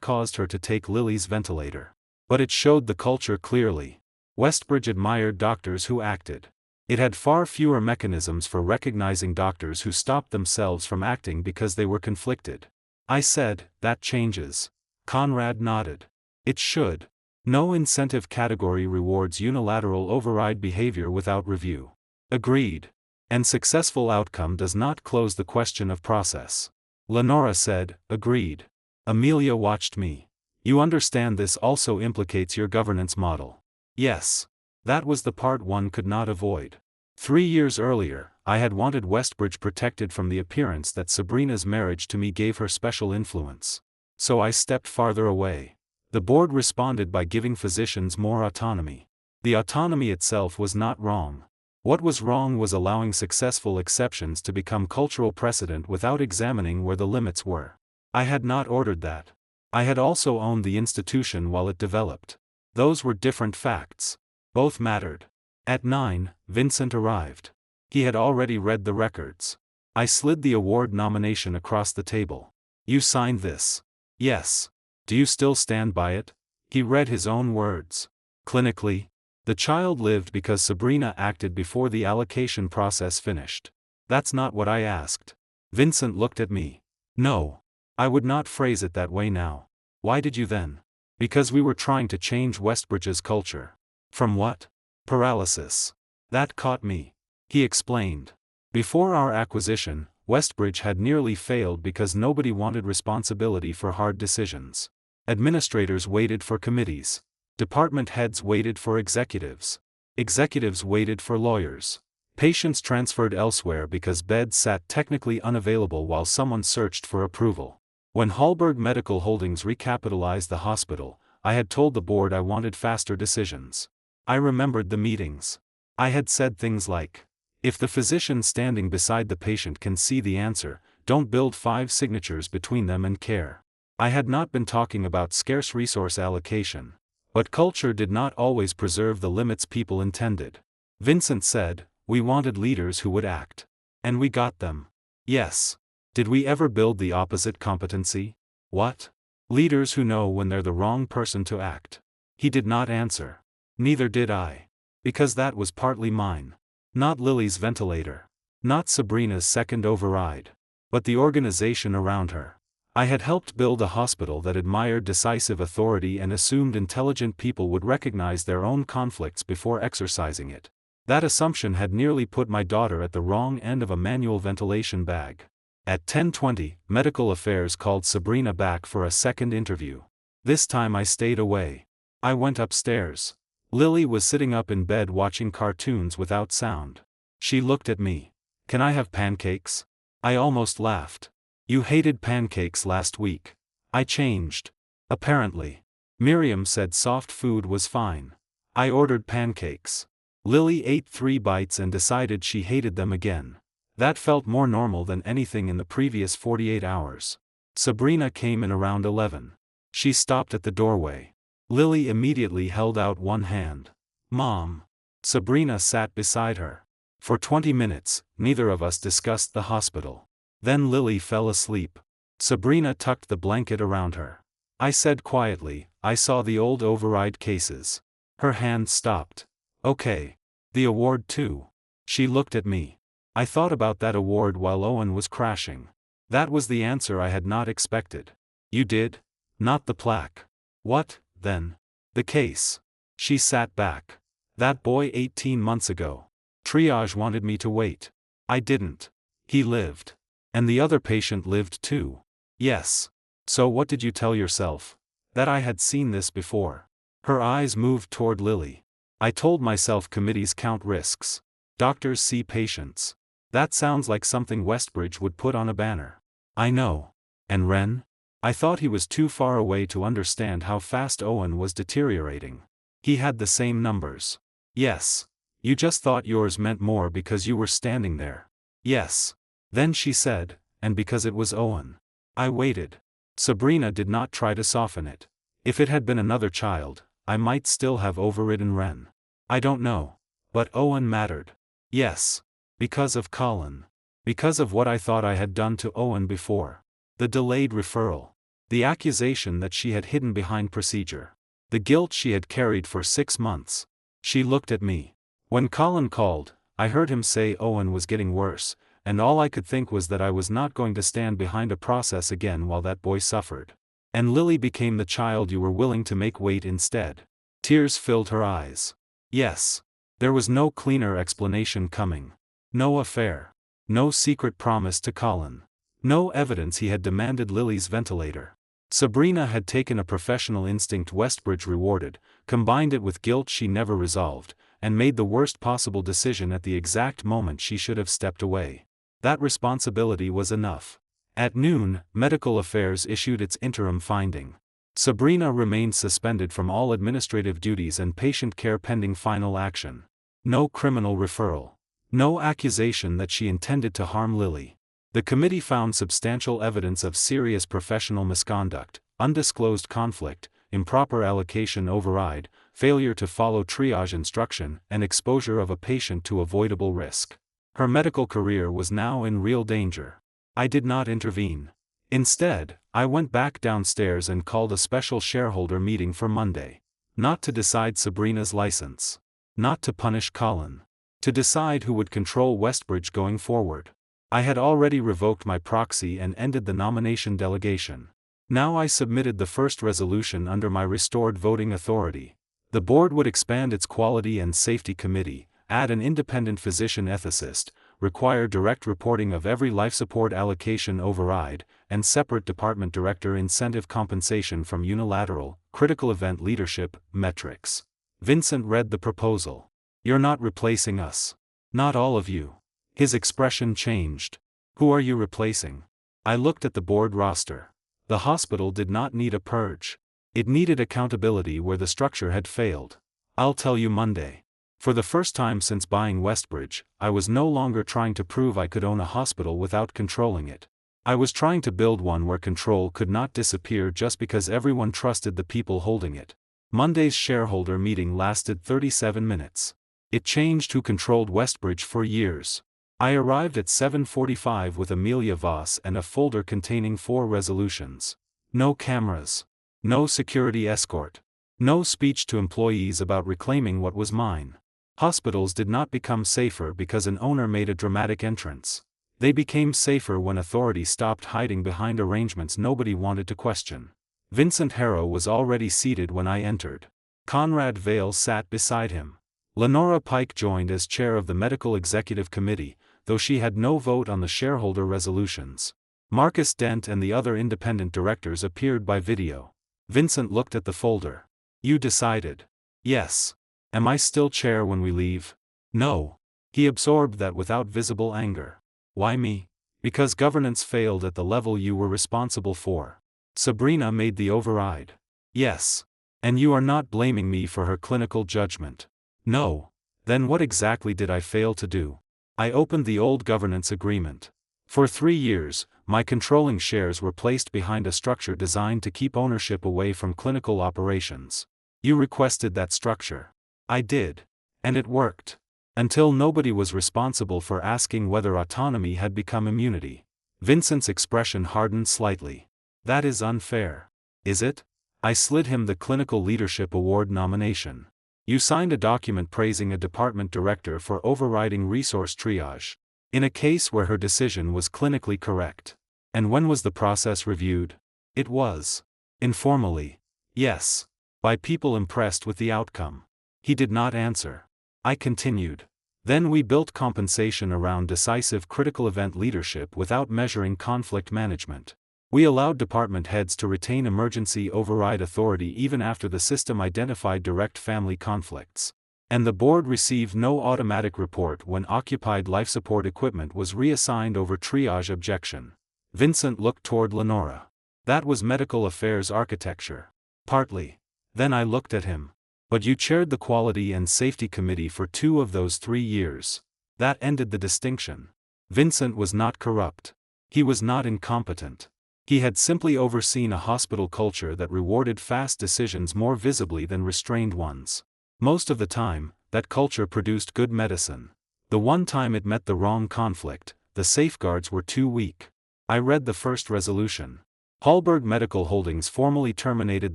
caused her to take Lily's ventilator. But it showed the culture clearly. Westbridge admired doctors who acted. It had far fewer mechanisms for recognizing doctors who stopped themselves from acting because they were conflicted. I said, that changes. Conrad nodded. It should. No incentive category rewards unilateral override behavior without review. Agreed. And successful outcome does not close the question of process. Lenora said, agreed. Amelia watched me. You understand this also implicates your governance model. Yes. That was the part one could not avoid. 3 years earlier, I had wanted Westbridge protected from the appearance that Sabrina's marriage to me gave her special influence. So I stepped farther away. The board responded by giving physicians more autonomy. The autonomy itself was not wrong. What was wrong was allowing successful exceptions to become cultural precedent without examining where the limits were. I had not ordered that. I had also owned the institution while it developed. Those were different facts. Both mattered. At 9, Vincent arrived. He had already read the records. I slid the award nomination across the table. You signed this? Yes. Do you still stand by it? He read his own words. Clinically, the child lived because Sabrina acted before the allocation process finished. That's not what I asked. Vincent looked at me. No. I would not phrase it that way now. Why did you then? Because we were trying to change Westbridge's culture. From what? Paralysis. That caught me. He explained. Before our acquisition, Westbridge had nearly failed because nobody wanted responsibility for hard decisions. Administrators waited for committees. Department heads waited for executives. Executives waited for lawyers. Patients transferred elsewhere because beds sat technically unavailable while someone searched for approval. When Hallberg Medical Holdings recapitalized the hospital, I had told the board I wanted faster decisions. I remembered the meetings. I had said things like, if the physician standing beside the patient can see the answer, don't build 5 signatures between them and care. I had not been talking about scarce resource allocation. But culture did not always preserve the limits people intended. Vincent said, we wanted leaders who would act. And we got them. Yes. Did we ever build the opposite competency? What? Leaders who know when they're the wrong person to act. He did not answer. Neither did I. Because that was partly mine. Not Lily's ventilator. Not Sabrina's second override. But the organization around her. I had helped build a hospital that admired decisive authority and assumed intelligent people would recognize their own conflicts before exercising it. That assumption had nearly put my daughter at the wrong end of a manual ventilation bag. At 10:20, Medical Affairs called Sabrina back for a second interview. This time I stayed away. I went upstairs. Lily was sitting up in bed watching cartoons without sound. She looked at me. Can I have pancakes? I almost laughed. You hated pancakes last week. I changed. Apparently. Miriam said soft food was fine. I ordered pancakes. Lily ate 3 bites and decided she hated them again. That felt more normal than anything in the previous 48 hours. Sabrina came in around 11. She stopped at the doorway. Lily immediately held out one hand. Mom. Sabrina sat beside her. For 20 minutes, neither of us discussed the hospital. Then Lily fell asleep. Sabrina tucked the blanket around her. I said quietly, I saw the old override cases. Her hand stopped. Okay. The award too. She looked at me. I thought about that award while Owen was crashing. That was the answer I had not expected. You did? Not the plaque. What, then? The case. She sat back. That boy 18 months ago. Triage wanted me to wait. I didn't. He lived. And the other patient lived too. Yes. So what did you tell yourself? That I had seen this before. Her eyes moved toward Lily. I told myself committees count risks. Doctors see patients. That sounds like something Westbridge would put on a banner. I know. And Ren? I thought he was too far away to understand how fast Owen was deteriorating. He had the same numbers. Yes. You just thought yours meant more because you were standing there. Yes. Then she said, and because it was Owen. I waited. Sabrina did not try to soften it. If it had been another child, I might still have overridden Ren. I don't know. But Owen mattered. Yes. Because of Colin. Because of what I thought I had done to Owen before. The delayed referral. The accusation that she had hidden behind procedure. The guilt she had carried for 6 months. She looked at me. When Colin called, I heard him say Owen was getting worse, and all I could think was that I was not going to stand behind a process again while that boy suffered. And Lily became the child you were willing to make wait instead. Tears filled her eyes. Yes. There was no cleaner explanation coming. No affair. No secret promise to Colin. No evidence he had demanded Lily's ventilator. Sabrina had taken a professional instinct Westbridge rewarded, combined it with guilt she never resolved, and made the worst possible decision at the exact moment she should have stepped away. That responsibility was enough. At noon, Medical Affairs issued its interim finding. Sabrina remained suspended from all administrative duties and patient care pending final action. No criminal referral. No accusation that she intended to harm Lily. The committee found substantial evidence of serious professional misconduct, undisclosed conflict, improper allocation override, failure to follow triage instruction, and exposure of a patient to avoidable risk. Her medical career was now in real danger. I did not intervene. Instead, I went back downstairs and called a special shareholder meeting for Monday. Not to decide Sabrina's license. Not to punish Colin. To decide who would control Westbridge going forward. I had already revoked my proxy and ended the nomination delegation. Now I submitted the first resolution under my restored voting authority. The board would expand its quality and safety committee, add an independent physician ethicist, require direct reporting of every life support allocation override, and separate department director incentive compensation from unilateral, critical event leadership, metrics. Vincent read the proposal. You're not replacing us. Not all of you. His expression changed. Who are you replacing? I looked at the board roster. The hospital did not need a purge. It needed accountability where the structure had failed. I'll tell you Monday. For the first time since buying Westbridge, I was no longer trying to prove I could own a hospital without controlling it. I was trying to build one where control could not disappear just because everyone trusted the people holding it. Monday's shareholder meeting lasted 37 minutes. It changed who controlled Westbridge for years. I arrived at 7:45 with Amelia Voss and a folder containing 4 resolutions. No cameras. No security escort. No speech to employees about reclaiming what was mine. Hospitals did not become safer because an owner made a dramatic entrance. They became safer when authority stopped hiding behind arrangements nobody wanted to question. Vincent Harrow was already seated when I entered. Conrad Vale sat beside him. Lenora Pike joined as chair of the Medical Executive Committee, though she had no vote on the shareholder resolutions. Marcus Dent and the other independent directors appeared by video. Vincent looked at the folder. You decided. Yes. Am I still chair when we leave? No. He absorbed that without visible anger. Why me? Because governance failed at the level you were responsible for. Sabrina made the override. Yes. And you are not blaming me for her clinical judgment. No. Then what exactly did I fail to do? I opened the old governance agreement. For 3 years, my controlling shares were placed behind a structure designed to keep ownership away from clinical operations. You requested that structure. I did. And it worked. Until nobody was responsible for asking whether autonomy had become immunity. Vincent's expression hardened slightly. That is unfair. Is it? I slid him the Clinical Leadership Award nomination. You signed a document praising a department director for overriding resource triage. In a case where her decision was clinically correct. And when was the process reviewed? It was. Informally. Yes. By people impressed with the outcome. He did not answer. I continued. Then we built compensation around decisive critical event leadership without measuring conflict management. We allowed department heads to retain emergency override authority even after the system identified direct family conflicts. And the board received no automatic report when occupied life support equipment was reassigned over triage objection. Vincent looked toward Lenora. That was medical affairs architecture. Partly. Then I looked at him. But you chaired the Quality and Safety Committee for 2 of those 3 years. That ended the distinction. Vincent was not corrupt. He was not incompetent. He had simply overseen a hospital culture that rewarded fast decisions more visibly than restrained ones. Most of the time, that culture produced good medicine. The one time it met the wrong conflict, the safeguards were too weak. I read the first resolution. Hallberg Medical Holdings formally terminated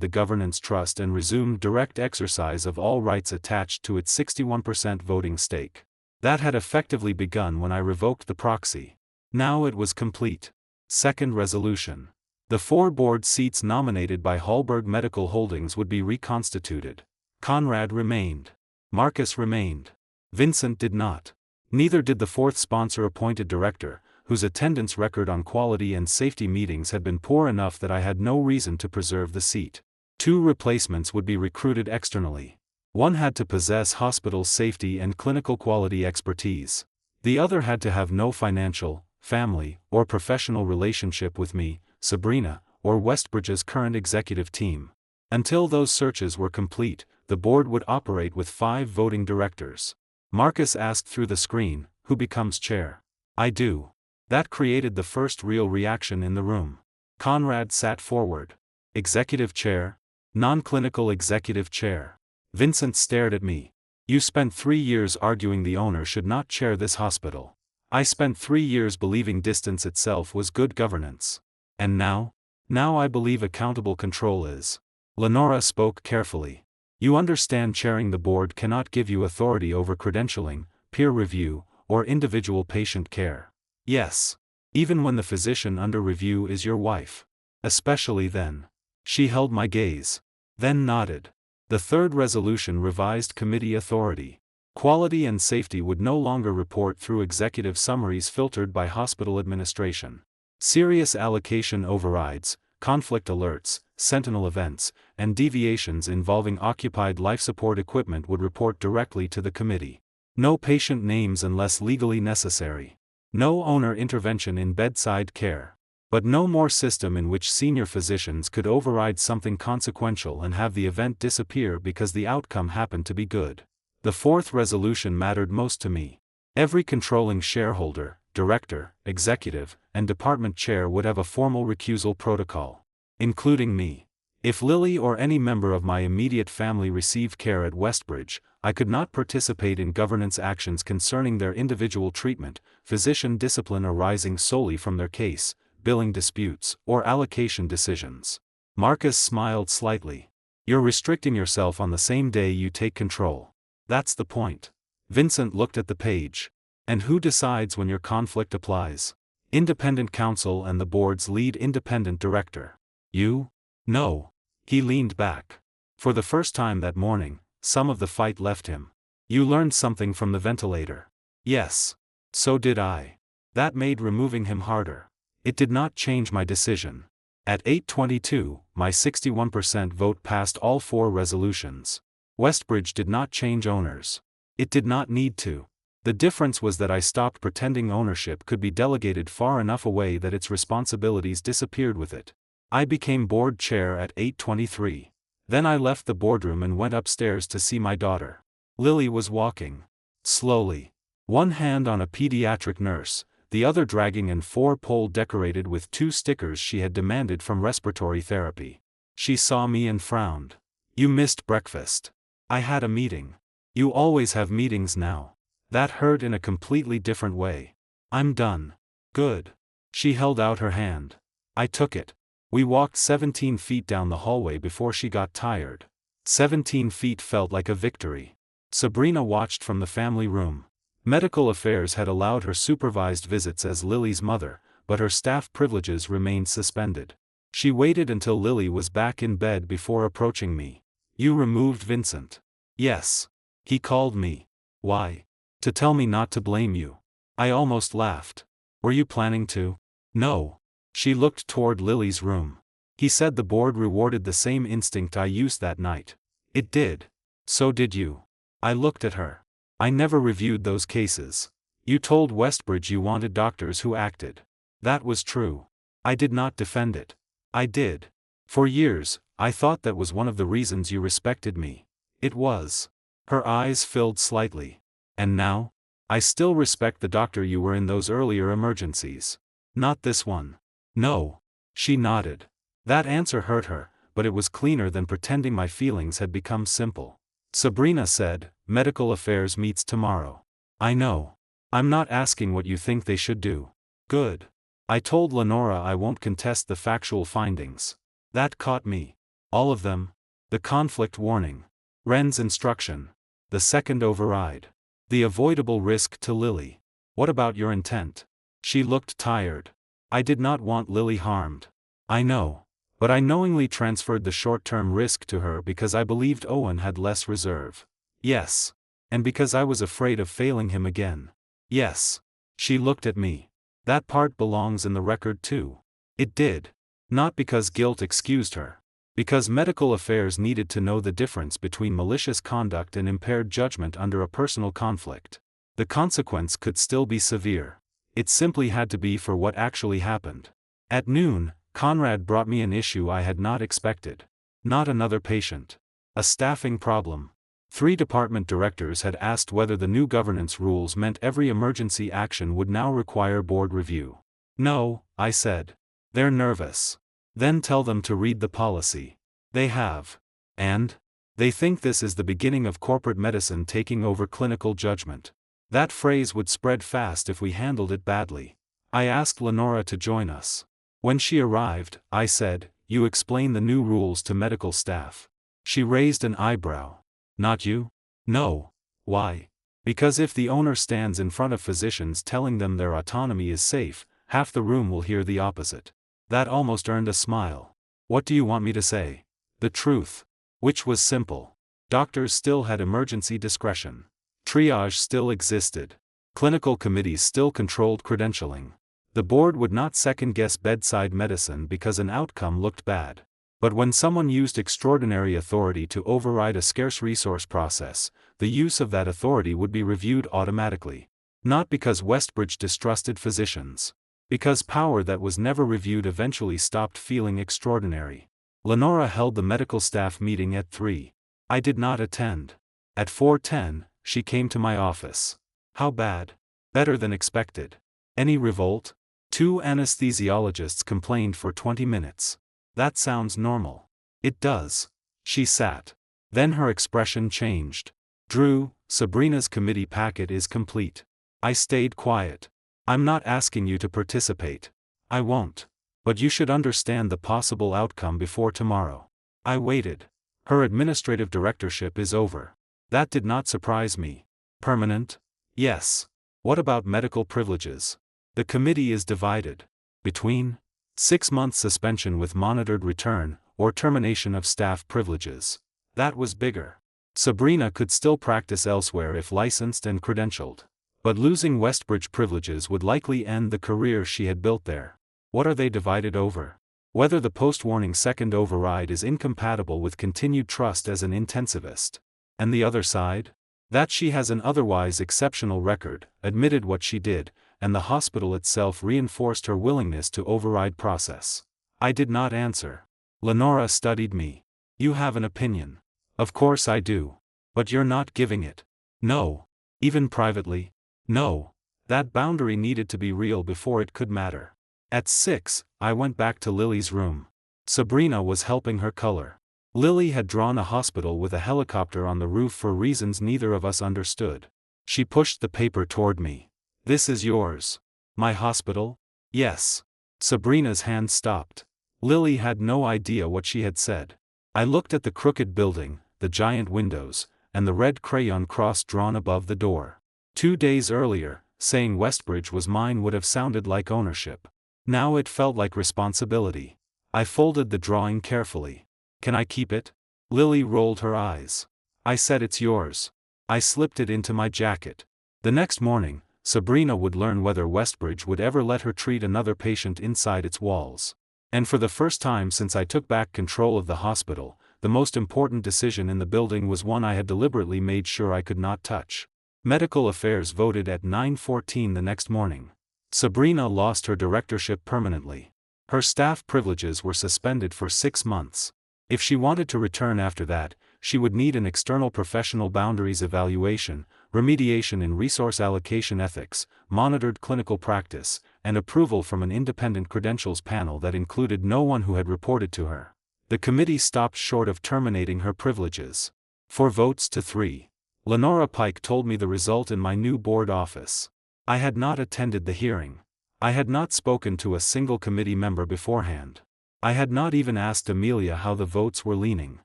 the governance trust and resumed direct exercise of all rights attached to its 61% voting stake. That had effectively begun when I revoked the proxy. Now it was complete. Second resolution. The 4 board seats nominated by Hallberg Medical Holdings would be reconstituted. Conrad remained. Marcus remained. Vincent did not. Neither did the 4th sponsor-appointed director, whose attendance record on quality and safety meetings had been poor enough that I had no reason to preserve the seat. 2 replacements would be recruited externally. One had to possess hospital safety and clinical quality expertise. The other had to have no financial, family, or professional relationship with me, Sabrina, or Westbridge's current executive team. Until those searches were complete, the board would operate with 5 voting directors. Marcus asked through the screen, "Who becomes chair?" "I do." That created the first real reaction in the room. Conrad sat forward. "Executive chair?" "Non-clinical executive chair." Vincent stared at me. "You spent 3 years arguing the owner should not chair this hospital. I spent 3 years believing distance itself was good governance. And now? Now I believe accountable control is." Lenora spoke carefully. "You understand chairing the board cannot give you authority over credentialing, peer review, or individual patient care." "Yes. Even when the physician under review is your wife. Especially then." She held my gaze. Then nodded. The third resolution revised committee authority. Quality and safety would no longer report through executive summaries filtered by hospital administration. Serious allocation overrides, conflict alerts, sentinel events, and deviations involving occupied life support equipment would report directly to the committee. No patient names unless legally necessary. No owner intervention in bedside care. But no more system in which senior physicians could override something consequential and have the event disappear because the outcome happened to be good. The 4th resolution mattered most to me. Every controlling shareholder, director, executive, and department chair would have a formal recusal protocol. Including me. If Lily or any member of my immediate family received care at Westbridge, I could not participate in governance actions concerning their individual treatment, physician discipline arising solely from their case, billing disputes, or allocation decisions. Marcus smiled slightly. "You're restricting yourself on the same day you take control. That's the point." Vincent looked at the page. "And who decides when your conflict applies?" "Independent counsel and the board's lead independent director." "You?" "No." He leaned back. For the first time that morning, some of the fight left him. "You learned something from the ventilator." "Yes. So did I." That made removing him harder. It did not change my decision. At 8:22, my 61% vote passed all 4 resolutions. Westbridge did not change owners. It did not need to. The difference was that I stopped pretending ownership could be delegated far enough away that its responsibilities disappeared with it. I became board chair at 8:23. Then I left the boardroom and went upstairs to see my daughter. Lily was walking. Slowly. One hand on a pediatric nurse, the other dragging an 4-pole decorated with 2 stickers she had demanded from respiratory therapy. She saw me and frowned. "You missed breakfast." "I had a meeting." "You always have meetings now." That hurt in a completely different way. "I'm done." "Good." She held out her hand. I took it. We walked 17 feet down the hallway before she got tired. 17 feet felt like a victory. Sabrina watched from the family room. Medical affairs had allowed her supervised visits as Lily's mother, but her staff privileges remained suspended. She waited until Lily was back in bed before approaching me. "You removed Vincent." "Yes." "He called me." "Why?" "To tell me not to blame you." I almost laughed. "Were you planning to?" "No." She looked toward Lily's room. "He said the board rewarded the same instinct I used that night." "It did." "So did you." I looked at her. "I never reviewed those cases. You told Westbridge you wanted doctors who acted." "That was true." I did not defend it. "I did. For years, I thought that was one of the reasons you respected me." "It was." Her eyes filled slightly. "And now?" "I still respect the doctor you were in those earlier emergencies." "Not this one." "No." She nodded. That answer hurt her, but it was cleaner than pretending my feelings had become simple. Sabrina said, medical affairs meets tomorrow. I know. I'm not asking what you think they should do. Good. I told Lenora I won't contest the factual findings. That caught me. All of them. The conflict warning. Wren's instruction. The second override. The avoidable risk to Lily. What about your intent? She looked tired. I did not want Lily harmed. I know. But I knowingly transferred the short-term risk to her because I believed Owen had less reserve. Yes. And because I was afraid of failing him again. Yes. She looked at me. That part belongs in the record too. It did. Not because guilt excused her. Because medical affairs needed to know the difference between malicious conduct and impaired judgment under a personal conflict. The consequence could still be severe. It simply had to be for what actually happened. At noon, Conrad brought me an issue I had not expected. Not another patient. A staffing problem. 3 department directors had asked whether the new governance rules meant every emergency action would now require board review. No, I said. They're nervous. Then tell them to read the policy. They have. And? They think this is the beginning of corporate medicine taking over clinical judgment. That phrase would spread fast if we handled it badly. I asked Lenora to join us. When she arrived, I said, you explain the new rules to medical staff. She raised an eyebrow. Not you? No. Why? Because if the owner stands in front of physicians telling them their autonomy is safe, half the room will hear the opposite. That almost earned a smile. What do you want me to say? The truth. Which was simple. Doctors still had emergency discretion. Triage still existed. Clinical committees still controlled credentialing. The board would not second-guess bedside medicine because an outcome looked bad. But when someone used extraordinary authority to override a scarce resource process, the use of that authority would be reviewed automatically. Not because Westbridge distrusted physicians. Because power that was never reviewed eventually stopped feeling extraordinary. Lenora held the medical staff meeting at 3. I did not attend. At 4:10, she came to my office. How bad? Better than expected. Any revolt? 2 anesthesiologists complained for 20 minutes. That sounds normal. It does. She sat. Then her expression changed. Drew, Sabrina's committee packet is complete. I stayed quiet. I'm not asking you to participate. I won't. But you should understand the possible outcome before tomorrow. I waited. Her administrative directorship is over. That did not surprise me. Permanent? Yes. What about medical privileges? The committee is divided. Between 6-month suspension with monitored return, or termination of staff privileges. That was bigger. Sabrina could still practice elsewhere if licensed and credentialed. But losing Westbridge privileges would likely end the career she had built there. What are they divided over? Whether the post-warning second override is incompatible with continued trust as an intensivist. And the other side? That she has an otherwise exceptional record, admitted what she did, and the hospital itself reinforced her willingness to override process. I did not answer. Lenora studied me. You have an opinion. Of course I do. But you're not giving it. No. Even privately? No. That boundary needed to be real before it could matter. At 6, I went back to Lily's room. Sabrina was helping her color. Lily had drawn a hospital with a helicopter on the roof for reasons neither of us understood. She pushed the paper toward me. This is yours. My hospital? Yes. Sabrina's hand stopped. Lily had no idea what she had said. I looked at the crooked building, the giant windows, and the red crayon cross drawn above the door. 2 days earlier, saying Westbridge was mine would have sounded like ownership. Now it felt like responsibility. I folded the drawing carefully. Can I keep it? Lily rolled her eyes. I said it's yours. I slipped it into my jacket. The next morning, Sabrina would learn whether Westbridge would ever let her treat another patient inside its walls. And for the first time since I took back control of the hospital, the most important decision in the building was one I had deliberately made sure I could not touch. Medical Affairs voted at 9:14 the next morning. Sabrina lost her directorship permanently. Her staff privileges were suspended for 6 months. If she wanted to return after that, she would need an external professional boundaries evaluation, remediation in resource allocation ethics, monitored clinical practice, and approval from an independent credentials panel that included no one who had reported to her. The committee stopped short of terminating her privileges. 4 votes to 3. Lenora Pike told me the result in my new board office. I had not attended the hearing. I had not spoken to a single committee member beforehand. I had not even asked Amelia how the votes were leaning.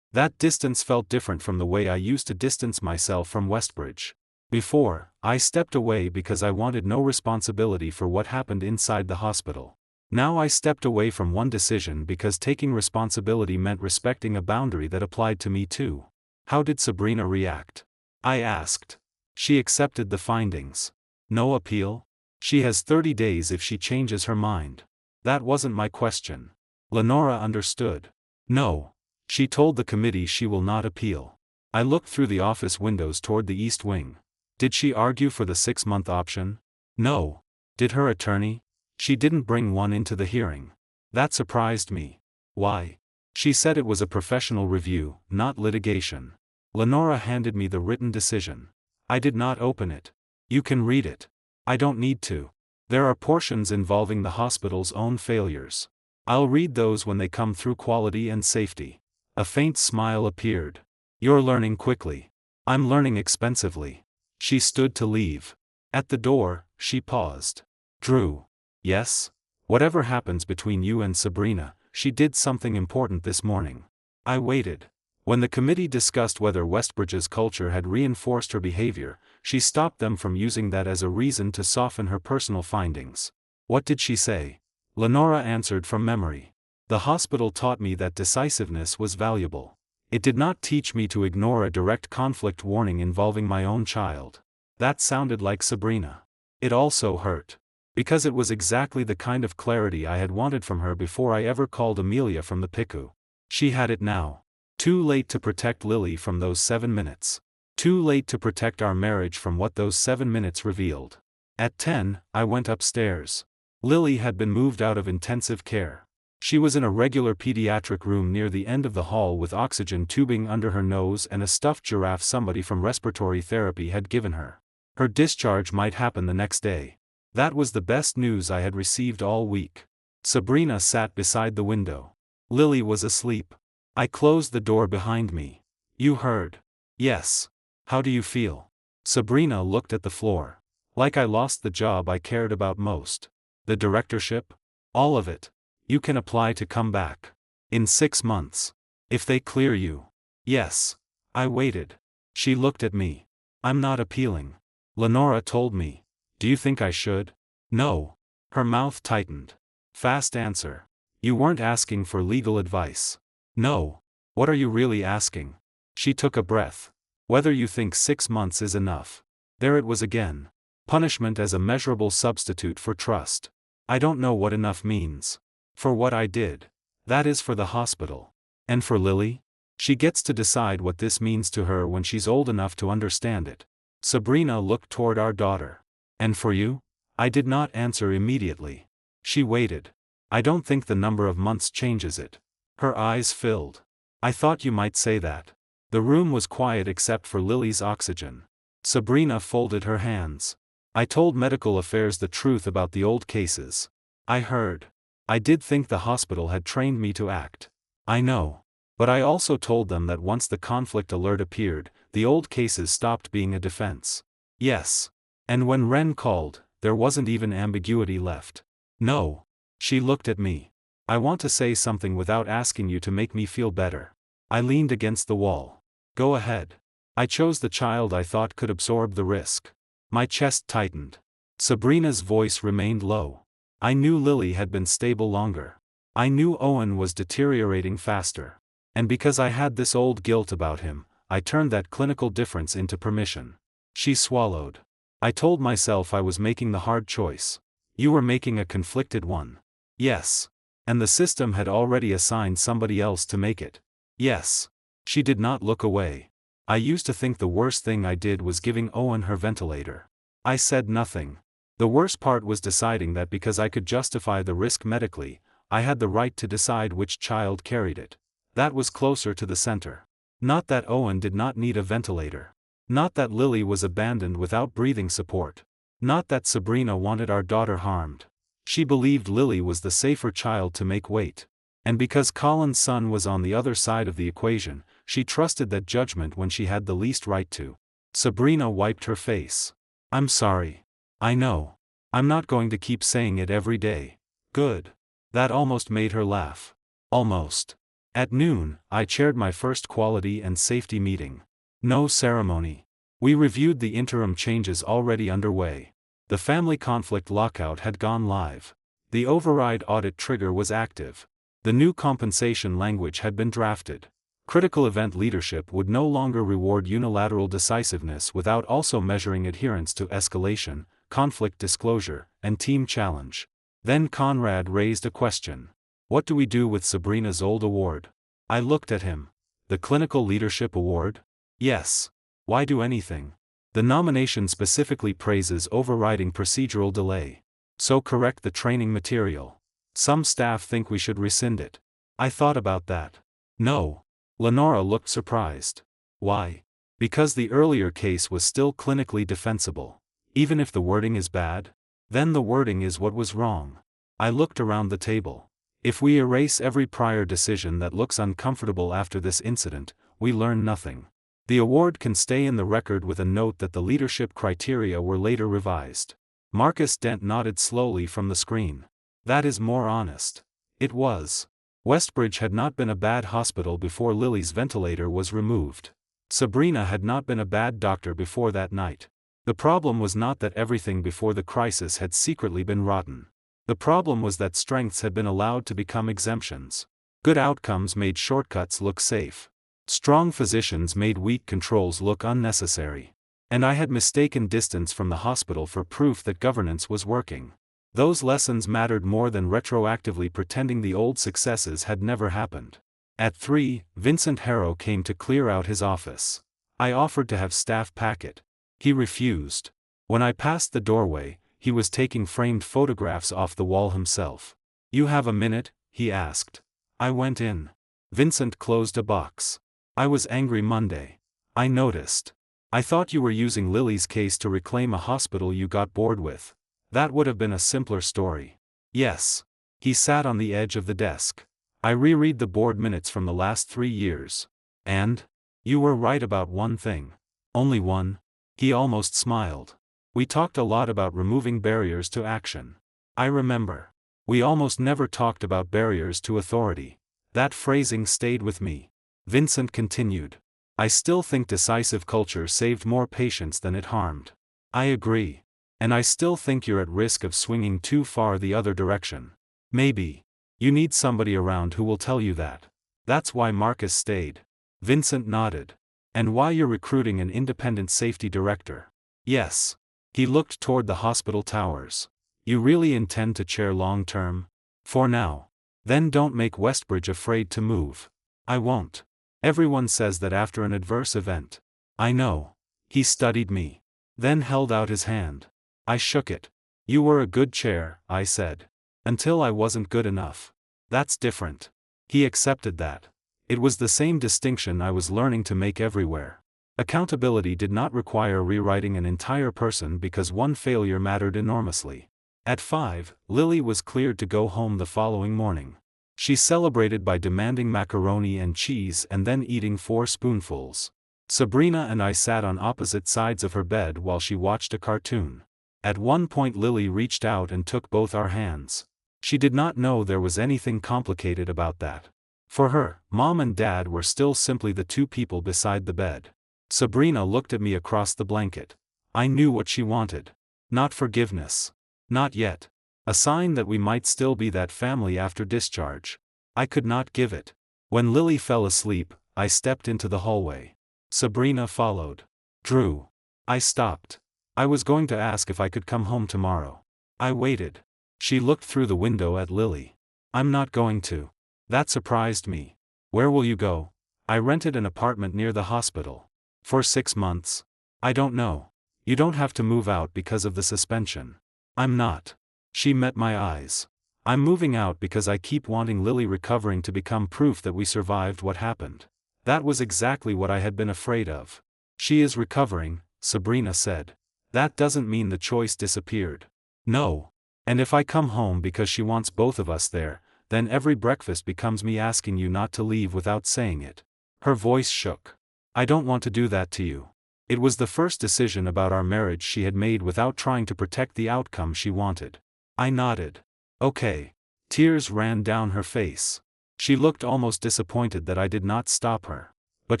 That distance felt different from the way I used to distance myself from Westbridge. Before, I stepped away because I wanted no responsibility for what happened inside the hospital. Now I stepped away from one decision because taking responsibility meant respecting a boundary that applied to me too. How did Sabrina react? I asked. She accepted the findings. No appeal? She has 30 days if she changes her mind. That wasn't my question. Lenora understood. No. She told the committee she will not appeal. I looked through the office windows toward the East Wing. Did she argue for the 6-month option? No. Did her attorney? She didn't bring one into the hearing. That surprised me. Why? She said it was a professional review, not litigation. Lenora handed me the written decision. I did not open it. You can read it. I don't need to. There are portions involving the hospital's own failures. I'll read those when they come through quality and safety. A faint smile appeared. You're learning quickly. I'm learning expensively. She stood to leave. At the door, she paused. Drew. Yes? Whatever happens between you and Sabrina, she did something important this morning. I waited. When the committee discussed whether Westbridge's culture had reinforced her behavior, she stopped them from using that as a reason to soften her personal findings. What did she say? Lenora answered from memory. The hospital taught me that decisiveness was valuable. It did not teach me to ignore a direct conflict warning involving my own child. That sounded like Sabrina. It also hurt. Because it was exactly the kind of clarity I had wanted from her before I ever called Amelia from the PICU. She had it now. Too late to protect Lily from those 7 minutes. Too late to protect our marriage from what those 7 minutes revealed. At 10, I went upstairs. Lily had been moved out of intensive care. She was in a regular pediatric room near the end of the hall with oxygen tubing under her nose and a stuffed giraffe somebody from respiratory therapy had given her. Her discharge might happen the next day. That was the best news I had received all week. Sabrina sat beside the window. Lily was asleep. I closed the door behind me. You heard. Yes. How do you feel? Sabrina looked at the floor. Like I lost the job I cared about most. The directorship? All of it. You can apply to come back. In 6 months. If they clear you. Yes. I waited. She looked at me. I'm not appealing. Lenora told me. Do you think I should? No. Her mouth tightened. Fast answer. You weren't asking for legal advice. No. What are you really asking? She took a breath. Whether you think 6 months is enough. There it was again. Punishment as a measurable substitute for trust. I don't know what enough means. For what I did. That is for the hospital. And for Lily? She gets to decide what this means to her when she's old enough to understand it. Sabrina looked toward our daughter. And for you? I did not answer immediately. She waited. I don't think the number of months changes it. Her eyes filled. I thought you might say that. The room was quiet except for Lily's oxygen. Sabrina folded her hands. I told medical affairs the truth about the old cases. I heard. I did think the hospital had trained me to act. I know. But I also told them that once the conflict alert appeared, the old cases stopped being a defense. Yes. And when Ren called, there wasn't even ambiguity left. No. She looked at me. I want to say something without asking you to make me feel better. I leaned against the wall. Go ahead. I chose the child I thought could absorb the risk. My chest tightened. Sabrina's voice remained low. I knew Lily had been stable longer. I knew Owen was deteriorating faster. And because I had this old guilt about him, I turned that clinical difference into permission. She swallowed. I told myself I was making the hard choice. You were making a conflicted one. Yes. And the system had already assigned somebody else to make it. Yes. She did not look away. I used to think the worst thing I did was giving Owen her ventilator. I said nothing. The worst part was deciding that because I could justify the risk medically, I had the right to decide which child carried it. That was closer to the center. Not that Owen did not need a ventilator. Not that Lily was abandoned without breathing support. Not that Sabrina wanted our daughter harmed. She believed Lily was the safer child to make wait. And because Colin's son was on the other side of the equation, she trusted that judgment when she had the least right to. Sabrina wiped her face. I'm sorry. I know. I'm not going to keep saying it every day. Good. That almost made her laugh. Almost. At noon, I chaired my first quality and safety meeting. No ceremony. We reviewed the interim changes already underway. The family conflict lockout had gone live. The override audit trigger was active. The new compensation language had been drafted. Critical event leadership would no longer reward unilateral decisiveness without also measuring adherence to escalation, conflict disclosure, and team challenge. Then Conrad raised a question. What do we do with Sabrina's old award? I looked at him. The Clinical Leadership Award? Yes. Why do anything? The nomination specifically praises overriding procedural delay. So correct the training material. Some staff think we should rescind it. I thought about that. No. Lenora looked surprised. Why? Because the earlier case was still clinically defensible. Even if the wording is bad? Then the wording is what was wrong. I looked around the table. If we erase every prior decision that looks uncomfortable after this incident, we learn nothing. The award can stay in the record with a note that the leadership criteria were later revised. Marcus Dent nodded slowly from the screen. That is more honest. It was. Westbridge had not been a bad hospital before Lily's ventilator was removed. Sabrina had not been a bad doctor before that night. The problem was not that everything before the crisis had secretly been rotten. The problem was that strengths had been allowed to become exemptions. Good outcomes made shortcuts look safe. Strong physicians made weak controls look unnecessary. And I had mistaken distance from the hospital for proof that governance was working. Those lessons mattered more than retroactively pretending the old successes had never happened. At 3, Vincent Harrow came to clear out his office. I offered to have staff pack it. He refused. When I passed the doorway, he was taking framed photographs off the wall himself. You have a minute? He asked. I went in. Vincent closed a box. I was angry Monday. I noticed. I thought you were using Lily's case to reclaim a hospital you got bored with. That would have been a simpler story. Yes. He sat on the edge of the desk. I reread the board minutes from the last 3 years. And? You were right about one thing. Only one? He almost smiled. We talked a lot about removing barriers to action. I remember. We almost never talked about barriers to authority. That phrasing stayed with me. Vincent continued. I still think decisive culture saved more patients than it harmed. I agree. And I still think you're at risk of swinging too far the other direction. Maybe. You need somebody around who will tell you that. That's why Marcus stayed. Vincent nodded. And why you're recruiting an independent safety director. Yes. He looked toward the hospital towers. You really intend to chair long term? For now. Then don't make Westbridge afraid to move. I won't. Everyone says that after an adverse event. I know. He studied me. Then held out his hand. I shook it. You were a good chair, I said. Until I wasn't good enough. That's different. He accepted that. It was the same distinction I was learning to make everywhere. Accountability did not require rewriting an entire person because one failure mattered enormously. At 5, Lily was cleared to go home the following morning. She celebrated by demanding macaroni and cheese and then eating 4 spoonfuls. Sabrina and I sat on opposite sides of her bed while she watched a cartoon. At one point Lily reached out and took both our hands. She did not know there was anything complicated about that. For her, Mom and Dad were still simply the 2 people beside the bed. Sabrina looked at me across the blanket. I knew what she wanted. Not forgiveness. Not yet. A sign that we might still be that family after discharge. I could not give it. When Lily fell asleep, I stepped into the hallway. Sabrina followed. Drew. I stopped. I was going to ask if I could come home tomorrow. I waited. She looked through the window at Lily. I'm not going to. That surprised me. Where will you go? I rented an apartment near the hospital. For 6 months? I don't know. You don't have to move out because of the suspension. I'm not. She met my eyes. I'm moving out because I keep wanting Lily recovering to become proof that we survived what happened. That was exactly what I had been afraid of. She is recovering, Sabrina said. That doesn't mean the choice disappeared. No. And if I come home because she wants both of us there, then every breakfast becomes me asking you not to leave without saying it." Her voice shook. "I don't want to do that to you." It was the first decision about our marriage she had made without trying to protect the outcome she wanted. I nodded. "Okay." Tears ran down her face. She looked almost disappointed that I did not stop her. But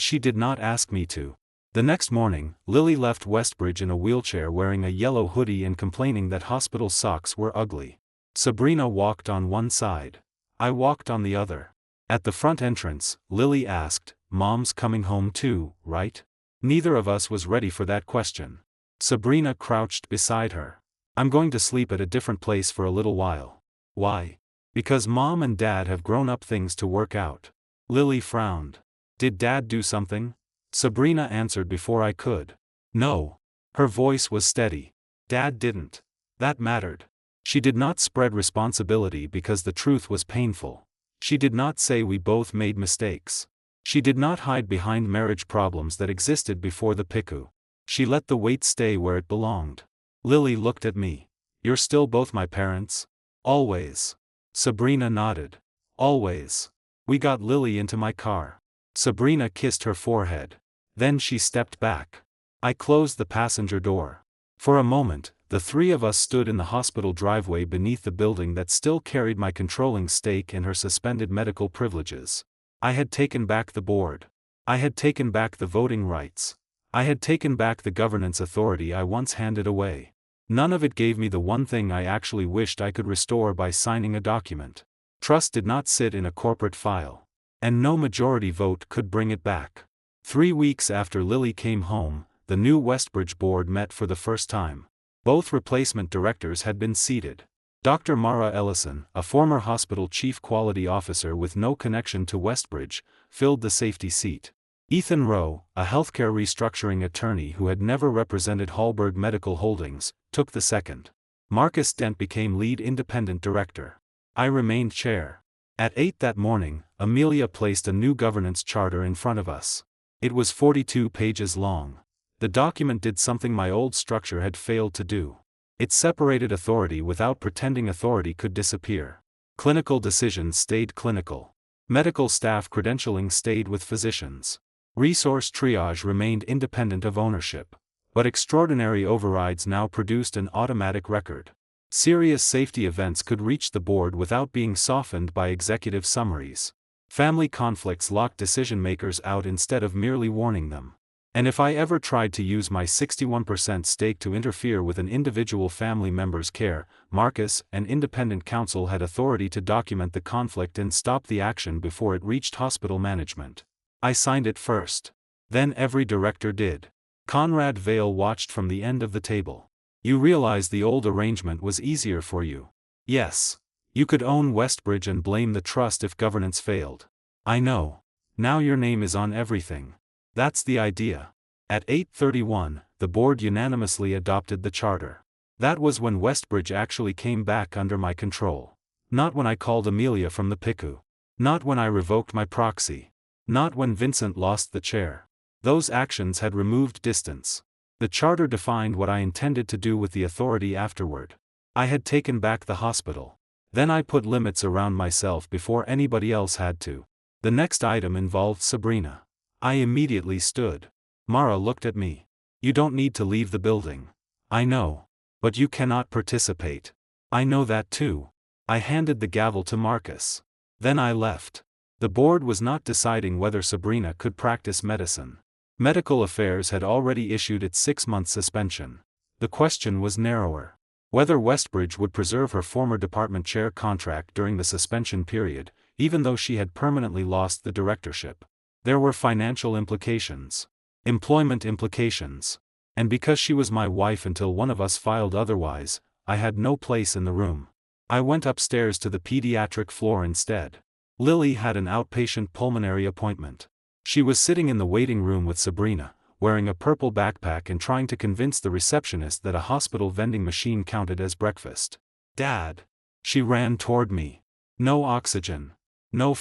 she did not ask me to. The next morning, Lily left Westbridge in a wheelchair wearing a yellow hoodie and complaining that hospital socks were ugly. Sabrina walked on one side. I walked on the other. At the front entrance, Lily asked, "Mom's coming home too, right?" Neither of us was ready for that question. Sabrina crouched beside her. "I'm going to sleep at a different place for a little while." "Why?" "Because Mom and Dad have grown-up things to work out." Lily frowned. "Did Dad do something?" Sabrina answered before I could. "No." Her voice was steady. "Dad didn't." That mattered. She did not spread responsibility because the truth was painful. She did not say we both made mistakes. She did not hide behind marriage problems that existed before the PICU. She let the weight stay where it belonged. Lily looked at me. "You're still both my parents?" "Always." Sabrina nodded. "Always." We got Lily into my car. Sabrina kissed her forehead. Then she stepped back. I closed the passenger door. For a moment, the three of us stood in the hospital driveway beneath the building that still carried my controlling stake and her suspended medical privileges. I had taken back the board. I had taken back the voting rights. I had taken back the governance authority I once handed away. None of it gave me the one thing I actually wished I could restore by signing a document. Trust did not sit in a corporate file. And no majority vote could bring it back. 3 weeks after Lily came home, the new Westbridge board met for the first time. Both replacement directors had been seated. Dr. Mara Ellison, a former hospital chief quality officer with no connection to Westbridge, filled the safety seat. Ethan Rowe, a healthcare restructuring attorney who had never represented Hallberg Medical Holdings, took the second. Marcus Dent became lead independent director. I remained chair. At 8 that morning, Amelia placed a new governance charter in front of us. It was 42 pages long. The document did something my old structure had failed to do. It separated authority without pretending authority could disappear. Clinical decisions stayed clinical. Medical staff credentialing stayed with physicians. Resource triage remained independent of ownership. But extraordinary overrides now produced an automatic record. Serious safety events could reach the board without being softened by executive summaries. Family conflicts locked decision-makers out instead of merely warning them. And if I ever tried to use my 61% stake to interfere with an individual family member's care, Marcus, an independent counsel, had authority to document the conflict and stop the action before it reached hospital management. I signed it first. Then every director did. Conrad Vale watched from the end of the table. "You realize the old arrangement was easier for you?" "Yes. You could own Westbridge and blame the trust if governance failed." "I know. Now your name is on everything." "That's the idea." At 8:31, the board unanimously adopted the charter. That was when Westbridge actually came back under my control. Not when I called Amelia from the PICU. Not when I revoked my proxy. Not when Vincent lost the chair. Those actions had removed distance. The charter defined what I intended to do with the authority afterward. I had taken back the hospital. Then I put limits around myself before anybody else had to. The next item involved Sabrina. I immediately stood. Mara looked at me. "You don't need to leave the building." "I know. But you cannot participate." "I know that too." I handed the gavel to Marcus. Then I left. The board was not deciding whether Sabrina could practice medicine. Medical Affairs had already issued its 6-month suspension. The question was narrower. Whether Westbridge would preserve her former department chair contract during the suspension period, even though she had permanently lost the directorship. There were financial implications. Employment implications. And because she was my wife until one of us filed otherwise, I had no place in the room. I went upstairs to the pediatric floor instead. Lily had an outpatient pulmonary appointment. She was sitting in the waiting room with Sabrina, wearing a purple backpack and trying to convince the receptionist that a hospital vending machine counted as breakfast. "Dad!" She ran toward me. No oxygen. No